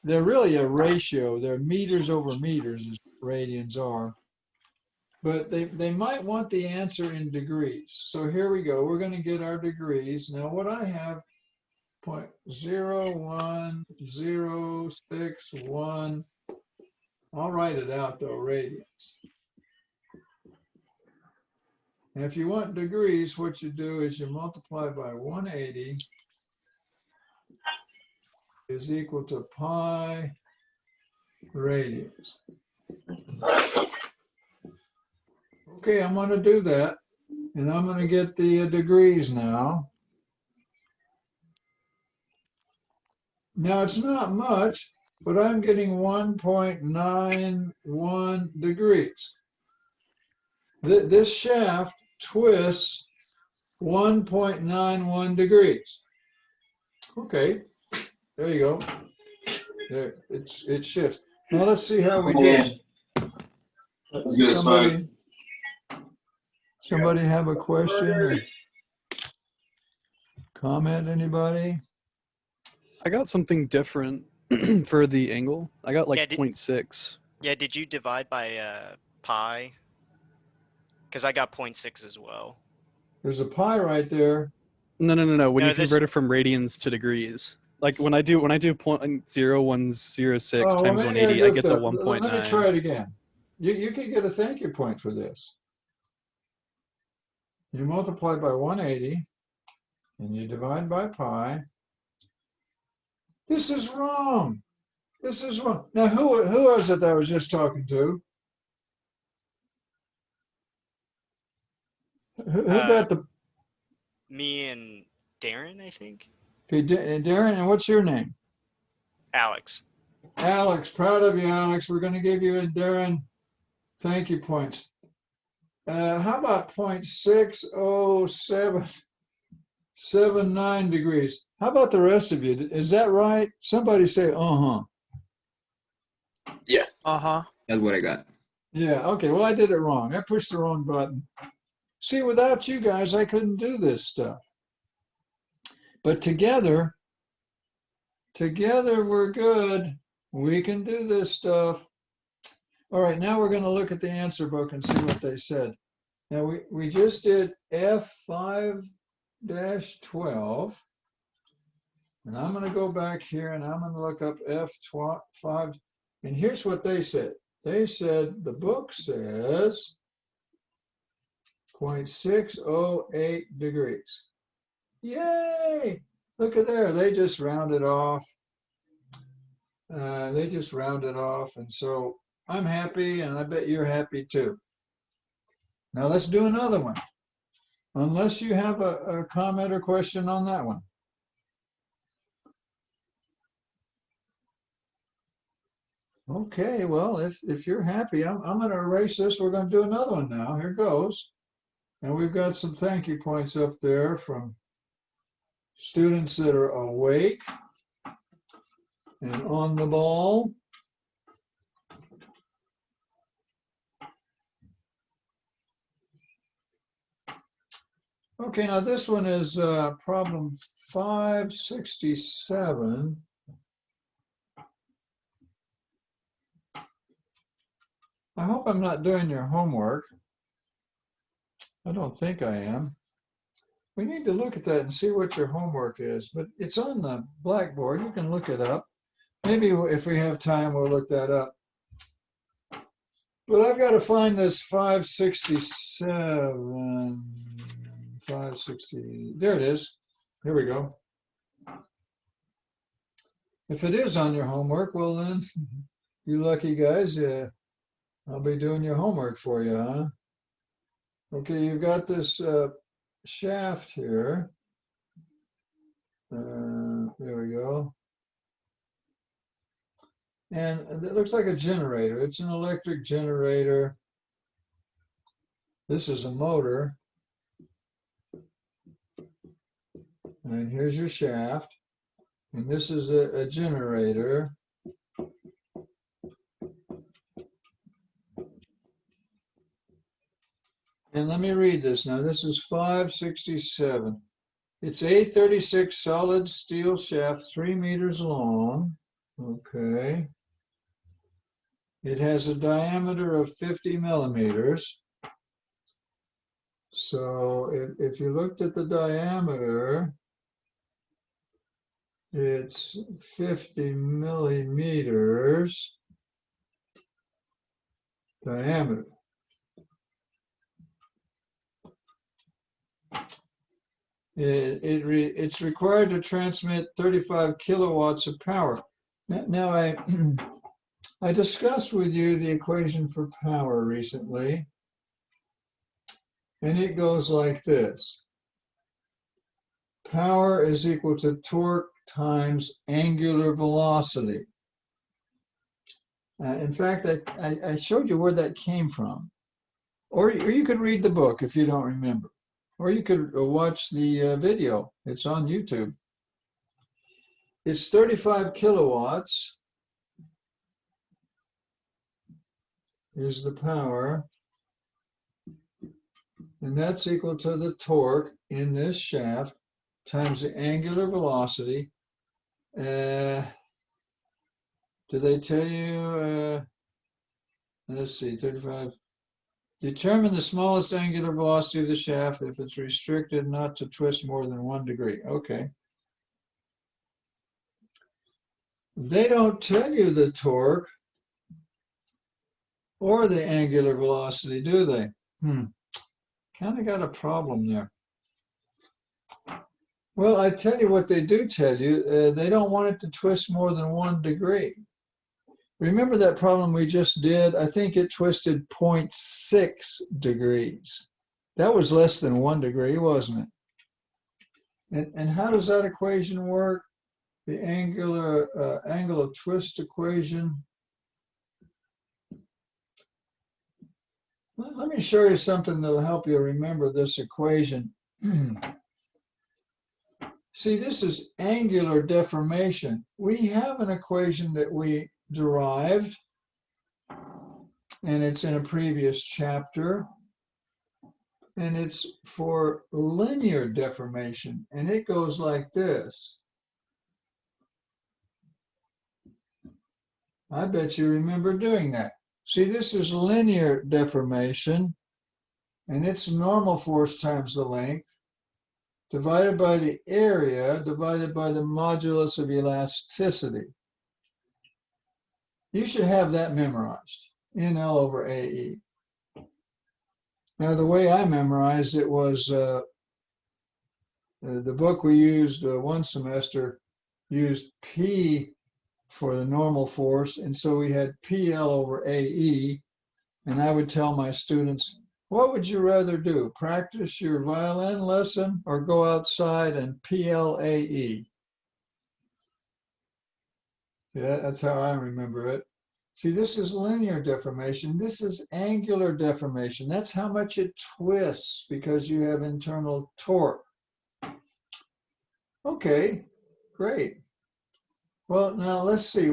They're really a ratio. They're meters over meters, as radians are. But they might want the answer in degrees. So here we go. We're going to get our degrees. Now what I have, 0.01061. I'll write it out though, radians. And if you want degrees, what you do is you multiply by 180 is equal to pi radians. Okay, I'm going to do that, and I'm going to get the degrees now. Now, it's not much, but I'm getting 1.91 degrees. This shaft twists 1.91 degrees. Okay, there you go. There, it shifts. Now let's see how we do. Somebody have a question or comment, anybody? I got something different for the angle. I got like Yeah, 0.6. Yeah, did you divide by pi? Because I got 0.6 as well. There's a pi right there. No. When No, you convert it from radians to degrees, like when I do 0.0106 Oh, well, times maybe I 180, I get the goofed up. Let me 1.9. try it again. You can get a thank you point for this. You multiply by 180 and you divide by pi. This is wrong. This is wrong. Now, who was it that I was just talking to? Who got the? Me and Darren, I think. Okay, Darren, and what's your name? Alex. Alex, proud of you, Alex. We're going to give you and Darren thank you points. How about 0.60779 degrees? How about the rest of you? Is that right? Somebody say, uh-huh. Yeah. Uh-huh. That's what I got. Yeah, okay. Well, I did it wrong. I pushed the wrong button. See, without you guys, I couldn't do this stuff. But together we're good. We can do this stuff. All right, now we're going to look at the answer book and see what they said. Now, we just did F5-12. And I'm going to go back here and I'm going to look up F5. And here's what they said. They said the book says 0.608 degrees. Yay! Look at there. They just rounded off. And so I'm happy, and I bet you're happy too. Now let's do another one. Unless you have a comment or question on that one. Okay, well, if you're happy, I'm going to erase this. We're going to do another one now. Here goes. And we've got some thank you points up there from students that are awake and on the ball. Okay, now this one is problem 567. I hope I'm not doing your homework. I don't think I am. We need to look at that and see what your homework is, but it's on the blackboard. You can look it up. Maybe if we have time, we'll look that up. But I've got to find this 567, 560, there it is. Here we go. If it is on your homework, well then, you lucky guys, I'll be doing your homework for you, huh? Okay, you've got this shaft here. There we go. And it looks like a generator. It's an electric generator. This is a motor. And here's your shaft. And this is a generator. And let me read this now. This is 567. It's A36 solid steel shaft, 3 meters long. Okay. It has a diameter of 50 millimeters. So if you looked at the diameter, it's 50 millimeters diameter. It's required to transmit 35 kilowatts of power. Now I discussed with you the equation for power recently, and it goes like this. Power is equal to torque times angular velocity. In fact, I showed you where that came from. Or you could read the book if you don't remember. Or you could watch the video. It's on YouTube. It's 35 kilowatts is the power. And that's equal to the torque in this shaft times the angular velocity. Do they tell you, let's see, 35. Determine the smallest angular velocity of the shaft if it's restricted not to twist more than 1 degree. Okay. They don't tell you the torque or the angular velocity, do they? Kind of got a problem there. Well, I tell you what they do tell you. They don't want it to twist more than 1 degree. Remember that problem we just did? I think it twisted 0.6 degrees. That was less than 1 degree, wasn't it? And how does that equation work? The angle of twist equation. Let me show you something that will help you remember this equation. See, this is angular deformation. We have an equation that we derived, and it's in a previous chapter, and it's for linear deformation, and it goes like this. I bet you remember doing that. See, this is linear deformation, and it's normal force times the length divided by the area divided by the modulus of elasticity. You should have that memorized, NL over AE. Now, the way I memorized it was the book we used one semester used P for the normal force, and so we had PL over AE, and I would tell my students, what would you rather do, practice your violin lesson or go outside and PLAE? Yeah, that's how I remember it. See, this is linear deformation. This is angular deformation. That's how much it twists because you have internal torque. Okay, great. Well, now let's see.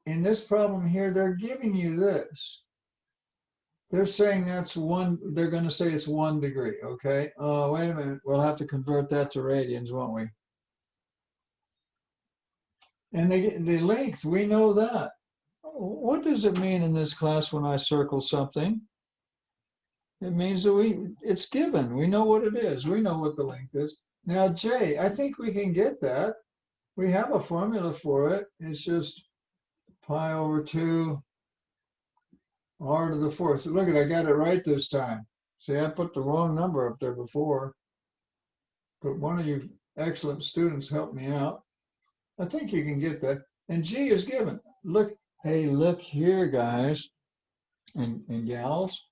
In this problem here, they're giving you this. They're saying that's 1, they're going to say it's 1 degree, okay? Wait a minute, we'll have to convert that to radians, won't we? And the length, we know that. what does it mean in this class when I circle something? It means that it's given. We know what it is. We know what the length is. Now, J, I think we can get that. We have a formula for it. It's just pi over 2 r to the 4th. Look at, I got it right this time. See, I put the wrong number up there before, but one of you excellent students helped me out. I think you can get that. And G is given. Look, hey, look here, guys and gals.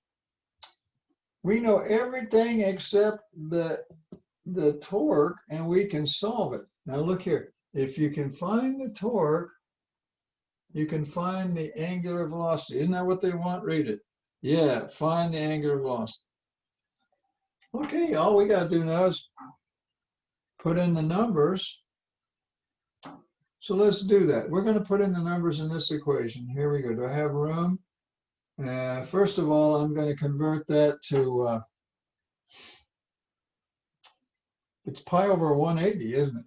We know everything except the torque, and we can solve it. Now look here. If you can find the torque, you can find the angular velocity. Isn't that what they want? Read it. Yeah, find the angular velocity. Okay, all we got to do now is put in the numbers. So let's do that. We're going to put in the numbers in this equation. Here we go. Do I have room? First of all, I'm going to convert that to, it's pi over 180, isn't it?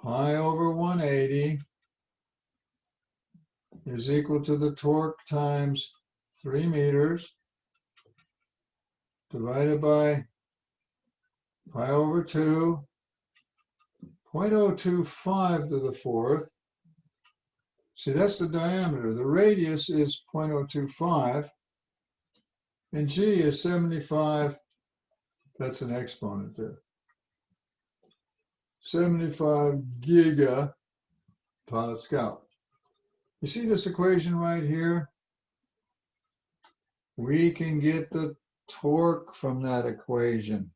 Pi over 180 is equal to the torque times 3 meters divided by pi over 2, 0.025 to the 4th. See, that's the diameter. The radius is 0.025, and G is 75. That's an exponent there. 75 gigapascal. You see this equation right here? We can get the torque from that equation.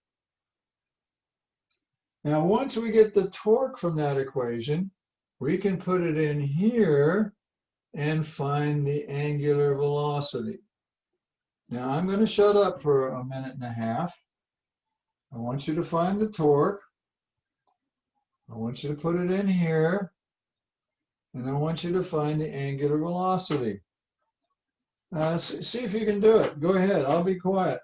Now, once we get the torque from that equation, we can put it in here and find the angular velocity. Now, I'm going to shut up for a minute and a half. I want you to find the torque. I want you to put it in here. And I want you to find the angular velocity. See if you can do it. Go ahead. I'll be quiet.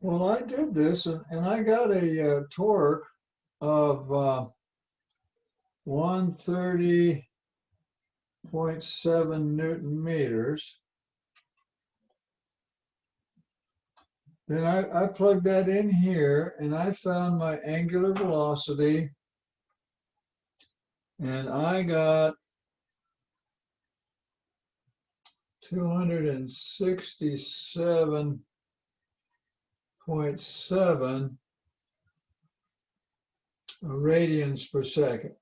Well, I did this, and I got a torque of 130.7 Newton meters. Then I plugged that in here, and I found my angular velocity, and I got 267.7 radians per second.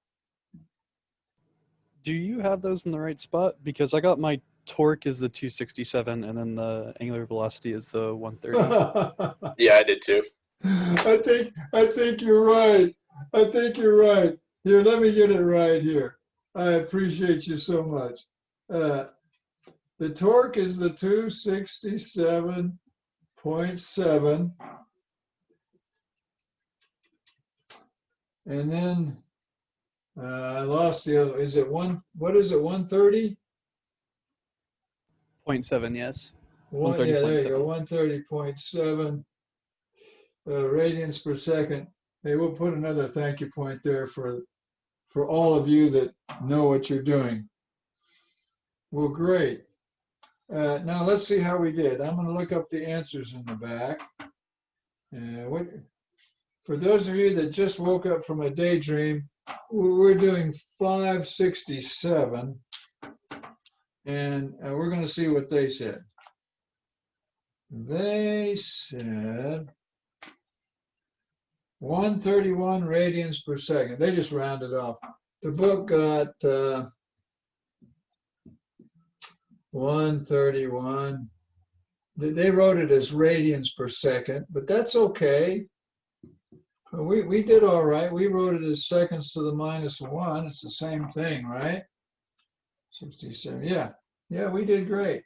Do you have those in the right spot? Because I got my torque is the 267 and then the angular velocity is the 130. Yeah, I did too. I think you're right. I think you're right. Here, let me get it right here. I appreciate you so much. The torque is the 267.7. And then I lost the other. Is it what is it, 130? 0.7, yes. Yeah, there you go, 130.7. 130.7 radians per second. Hey, we'll put another thank you point there for all of you that know what you're doing. Well, great. Now let's see how we did. I'm going to look up the answers in the back. For those of you that just woke up from a daydream, we're doing 567, and we're going to see what they said. They said 131 radians per second. They just rounded off. The book got 131. They wrote it as radians per second, but that's okay. We did all right. We wrote it as seconds to the -1. It's the same thing, right? 67. Yeah, we did great.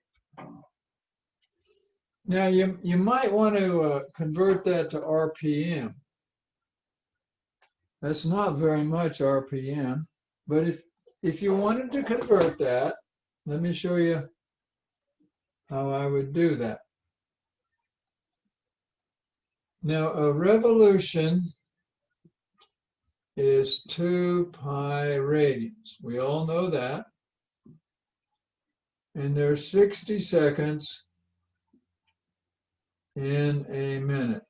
Now you might want to convert that to RPM. That's not very much RPM, but if you wanted to convert that, let me show you how I would do that. Now, a revolution is 2 pi radians. We all know that. And there's 60 seconds in a minute.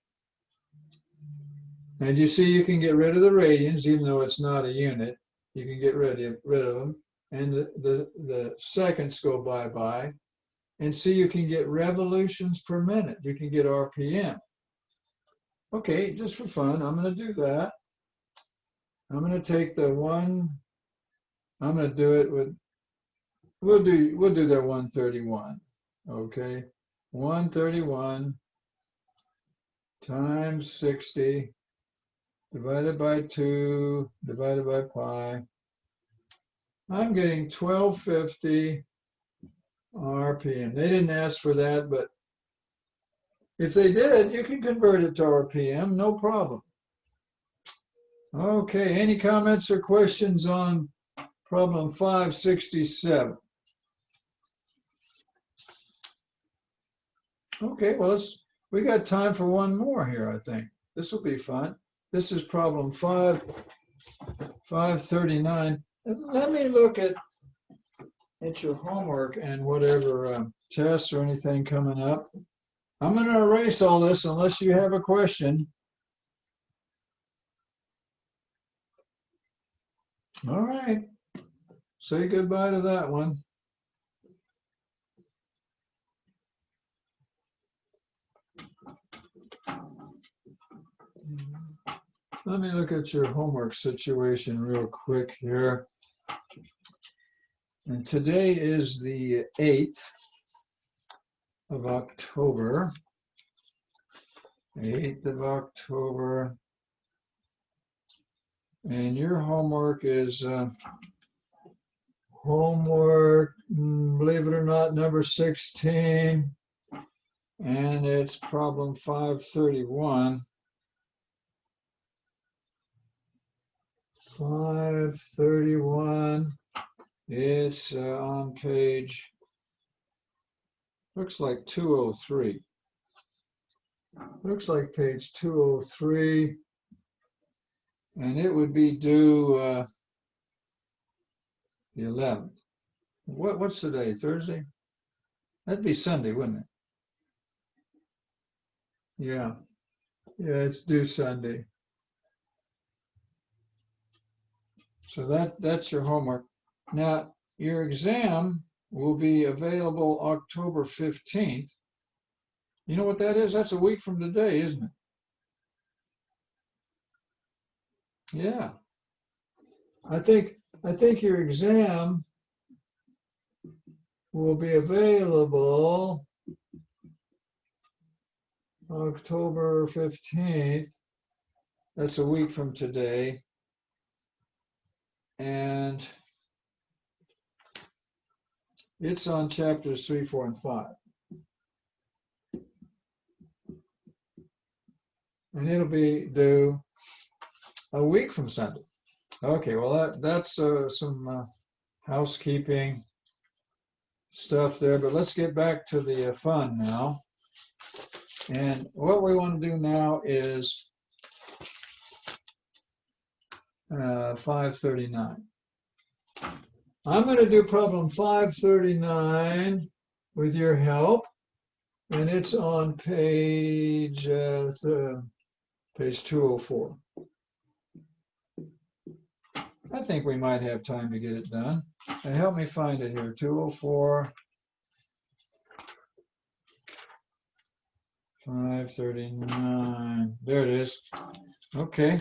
And you see you can get rid of the radians, even though it's not a unit. You can get rid of them. And the seconds go bye-bye. And see, you can get revolutions per minute. You can get RPM. Okay, just for fun, I'm going to do that. I'm going to take the one. I'm going to do it with. We'll do that 131. Okay, 131 times 60 divided by 2 divided by pi. I'm getting 1250 RPM. They didn't ask for that, but if they did, you can convert it to RPM, no problem. Okay, any comments or questions on problem 567? Okay, well, we got time for one more here, I think. This will be fun. This is problem 539. Let me look at your homework and whatever tests or anything coming up. I'm going to erase all this unless you have a question. All right. Say goodbye to that one. Let me look at your homework situation real quick here. And today is the 8th of October. 8th of October. And your homework is homework, believe it or not, number 16. And it's problem 531. 531. It's on page, looks like 203. Looks like page 203. And it would be due the 11th. What's today? Thursday? That'd be Sunday, wouldn't it? Yeah. Yeah, it's due Sunday. So that's your homework. Now, your exam will be available October 15th. You know what that is? That's a week from today, isn't it? Yeah. I think I think your exam will be available October 15th. That's a week from today. And it's on chapters 3, 4, and 5. And it'll be due a week from Sunday. Okay, well, that's some housekeeping stuff there, but let's get back to the fun now. And what we want to do now is 539. I'm going to do problem 539 with your help, and it's on page 204. I think we might have time to get it done. Help me find it here, 204. 539. There it is. Okay.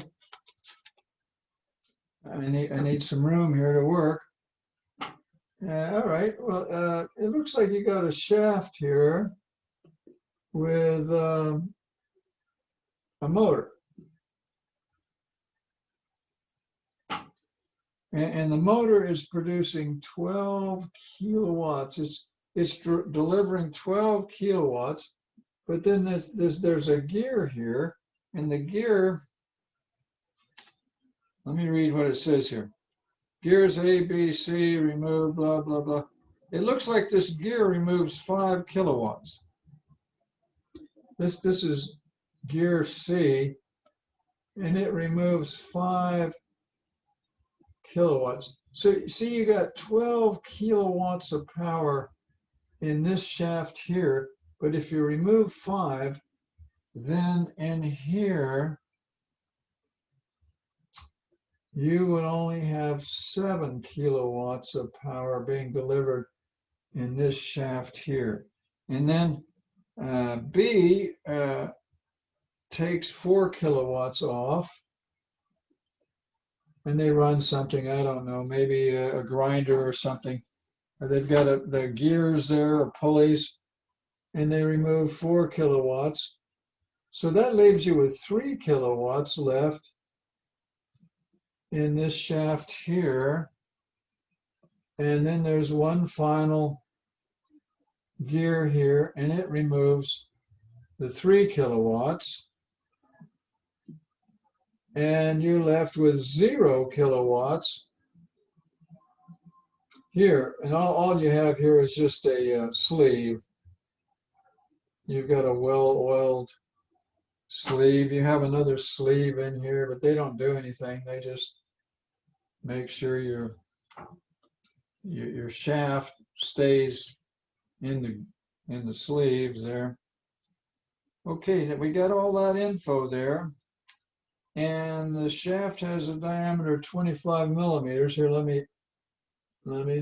I need some room here to work. All right. Well, it looks like you got a shaft here with a motor. And the motor is producing 12 kilowatts. It's delivering 12 kilowatts. But then there's a gear here, and the gear, let me read what it says here. Gears A, B, C, remove, blah, blah, blah. It looks like this gear removes 5 kilowatts. This is gear C, and it removes 5 kilowatts. So see, you got 12 kilowatts of power in this shaft here. But if you remove 5, then in here, you would only have 7 kilowatts of power being delivered in this shaft here. And then B takes 4 kilowatts off, and they run something, I don't know, maybe a grinder or something. They've got the gears there, or pulleys, and they remove 4 kilowatts. So that leaves you with 3 kilowatts left in this shaft here. And then there's one final gear here, and it removes the 3 kilowatts. And you're left with 0 kilowatts here. And all you have here is just a sleeve. You've got a well-oiled sleeve. You have another sleeve in here, but they don't do anything. They just make sure your shaft stays in the sleeves there. Okay, we got all that info there. And the shaft has a diameter of 25 millimeters. Here, let me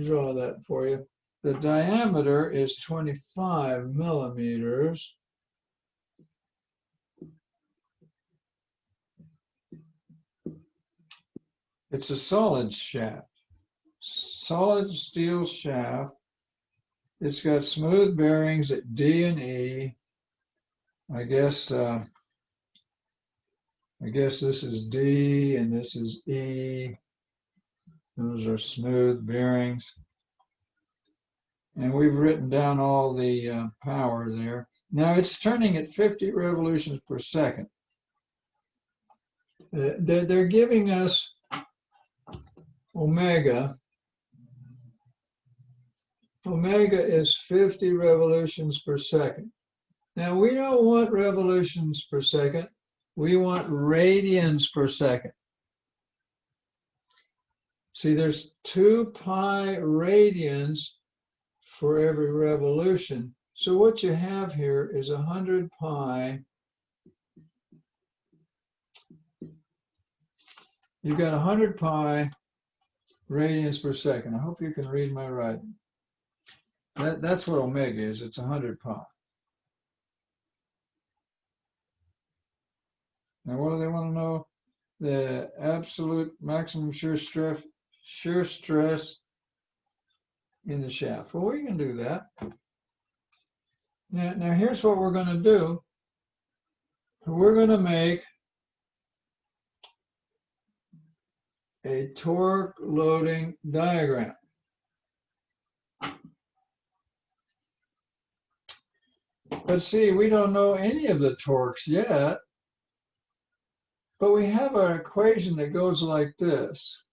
draw that for you. The diameter is 25 millimeters. It's a solid shaft, solid steel shaft. It's got smooth bearings at D and E. I guess this is D and this is E. Those are smooth bearings. And we've written down all the power there. Now it's turning at 50 revolutions per second. They're giving us omega. Omega is 50 revolutions per second. Now we don't want revolutions per second. We want radians per second. See, there's 2 pi radians for every revolution. So what you have here is 100 pi. You've got 100 pi radians per second. I hope you can read my writing. That's what omega is. It's 100 pi. Now, what do they want to know? The absolute maximum shear shear stress in the shaft. Well, we can do that. Now here's what we're going to do. We're going to make a torque loading diagram. But see, we don't know any of the torques yet, but we have an equation that goes like this.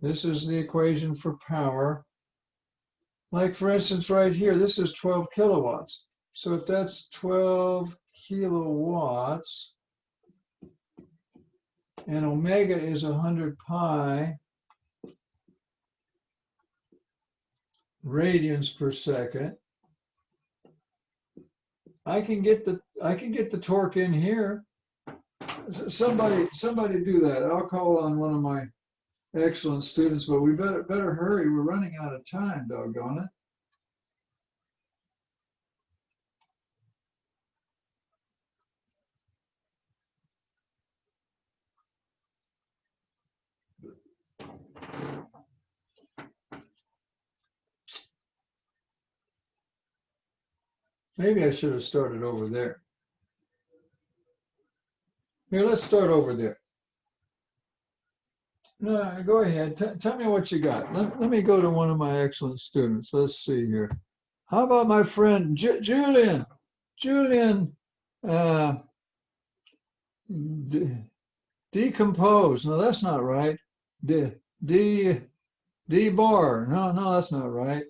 This is the equation for power. Like for instance, right here, this is 12 kilowatts. So if that's 12 kilowatts, and omega is 100 pi radians per second, I can get the torque in here. Somebody do that. I'll call on one of my excellent students, but we better hurry. We're running out of time, doggone it. Maybe I should have started over there. Here, let's start over there. No, go ahead. Tell me what you got. Let me go to one of my excellent students. Let's see here. How about my friend Julian? Julian, decompose. No, that's not right. Debar. No, that's not right.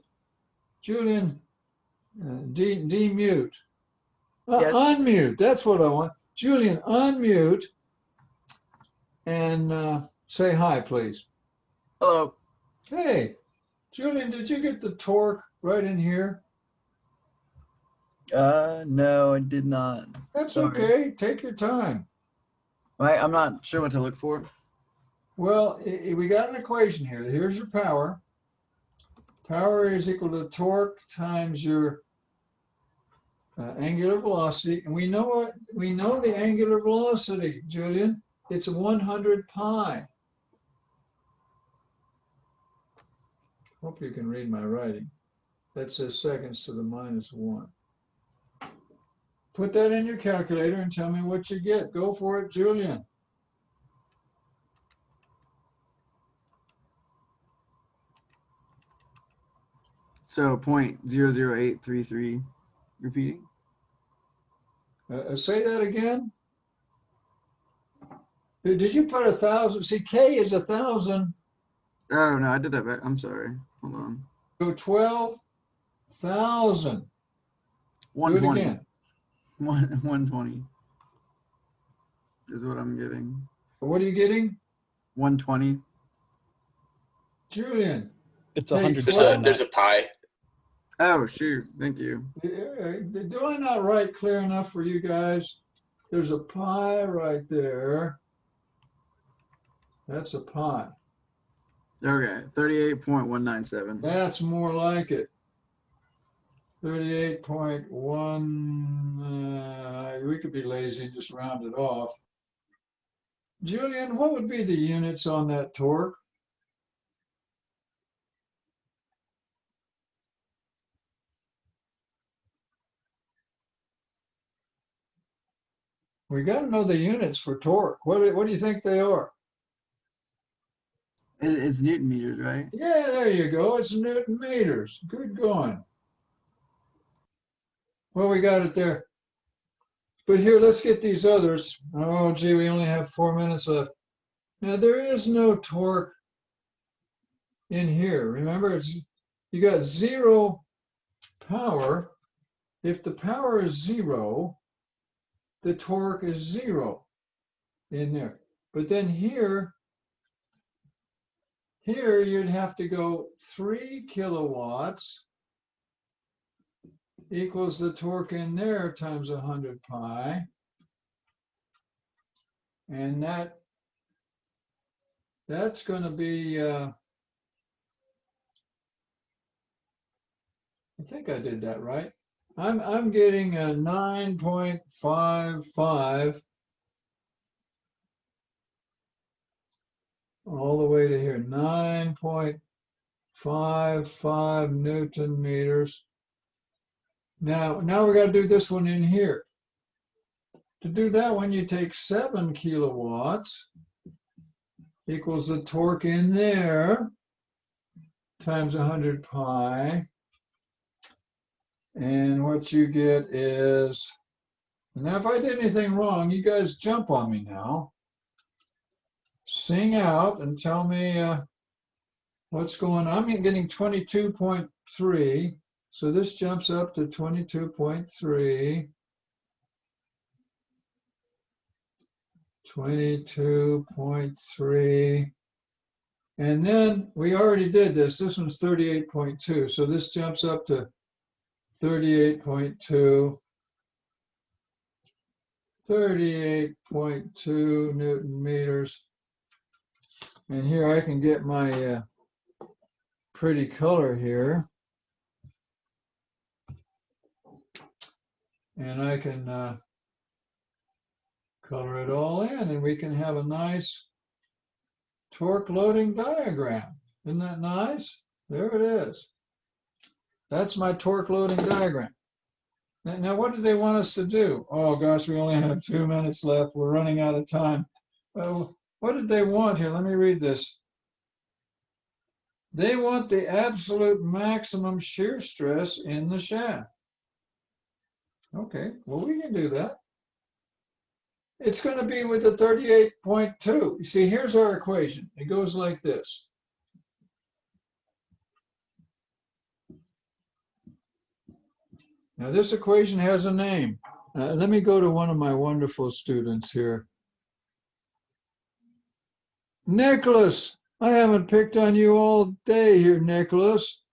Julian, demute. Yes. Unmute. That's what I want. Julian, unmute and say hi, please. Hello. Hey, Julian, did you get the torque right in here? No, I did not. That's Sorry. okay. Take your time. I'm not sure what to look for. Well, we got an equation here. Here's your power. Power is equal to torque times your angular velocity. And we know the angular velocity, Julian. It's 100 pi. Hope you can read my writing. That says seconds to the -1. Put that in your calculator and tell me what you get. Go for it, Julian. So 0.00833 repeating. Say that again. Did you put 1,000? See, K is 1,000. Oh no, I did that back. I'm sorry. Hold on. Go 12,000. Do it 120. again. 120 is what I'm getting. What are you getting? 120. Julian. It's Hey, 100. There's a pi. Oh shoot! Thank you. Do I not write clear enough for you guys? There's a pi right there. That's a pi. Okay, 38.197. That's more like it. 38.1. We could be lazy and just round it off. Julian, what would be the units on that torque? We got to know the units for torque. What do you think they are? It's Newton meters, right? Yeah, there you go. It's Newton meters. Good going. Well, we got it there. But here, let's get these others. Oh, gee, we only have 4 minutes left. Now, there is no torque in here. Remember, you got zero power. If the power is 0, the torque is 0 in there. But then here you'd have to go 3 kilowatts equals the torque in there times 100 pi. And that's going to be, I think I did that right. I'm getting a 9.55 all the way to here, 9.55 Newton meters. Now we got to do this one in here. To do that one, you take 7 kilowatts equals the torque in there times 100 pi. And what you get is, now if I did anything wrong, you guys jump on me now. Sing out and tell me what's going on. I'm getting 22.3. So this jumps up to 22.3. 22.3. And then we already did this. This one's 38.2. So this jumps up to 38.2. 38.2 Newton meters. And here I can get my pretty color here. And I can color it all in, and we can have a nice torque loading diagram. Isn't that nice? There it is. That's my torque loading diagram. Now, what do they want us to do? Oh gosh, we only have 2 minutes left. We're running out of time. Well, what did they want here? Let me read this. They want the absolute maximum shear stress in the shaft. Okay, well, we can do that. It's going to be with the 38.2. You see, here's our equation. It goes like this. Now, this equation has a name. Let me go to one of my wonderful students here. Nicholas, I haven't picked on you all day here, Nicholas.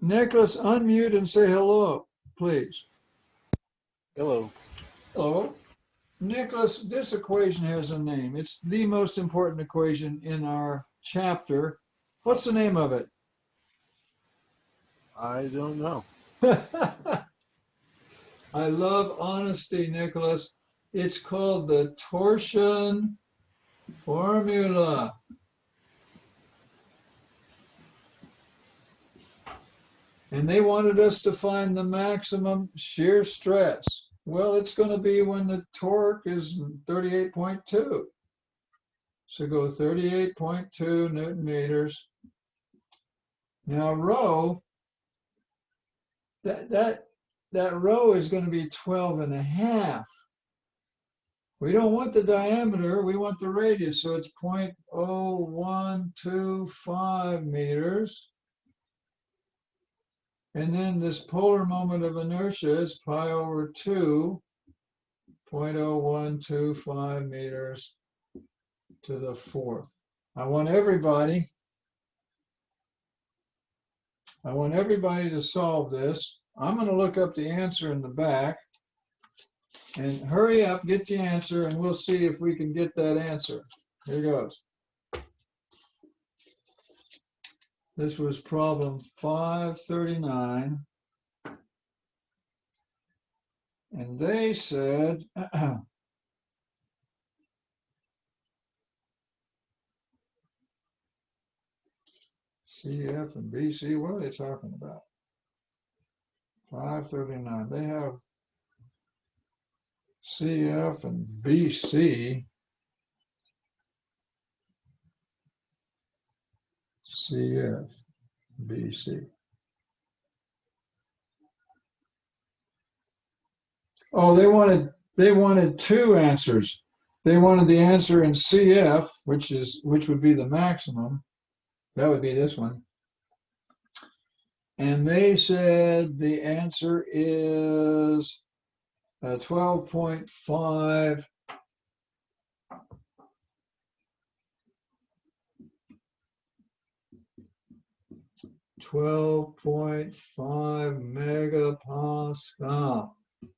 Nicholas, unmute and say hello, please. Hello. Hello. Nicholas, this equation has a name. It's the most important equation in our chapter. What's the name of it? I don't know. I love honesty, Nicholas. It's called the torsion formula. And they wanted us to find the maximum shear stress. Well, it's going to be when the torque is 38.2. So go 38.2 Newton meters. Now rho, that rho is going to be 12.5. We don't want the diameter, we want the radius, so it's 0.0125 meters. And then this polar moment of inertia is pi over 2, 0.0125 meters to the fourth. I want everybody to solve this. I'm going to look up the answer in the back. And hurry up, get the answer, and we'll see if we can get that answer. Here goes. This was problem 539. And they said, CF and BC, what are they talking about? 539, they have CF and BC. CF, BC. Oh, they wanted two answers. They wanted the answer in CF, which would be the maximum. That would be this one. And they said the answer is 12.5 megapascal.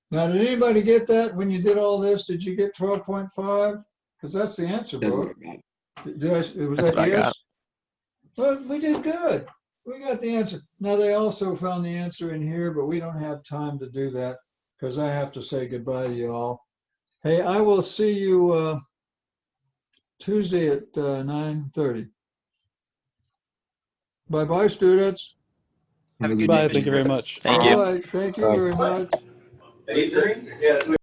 Now, did anybody get that when you did all this? Did you get 12.5? Because that's the answer, bro. Was that yes? Well, we did good. We got the answer. Now, they also found the answer in here, but we don't have time to do that because I have to say goodbye to you all. Hey, I will see you Tuesday at 9:30. Bye-bye, students. Have a good Goodbye. day, Thank you very Mr. much. Thank All you. right, thank you very much.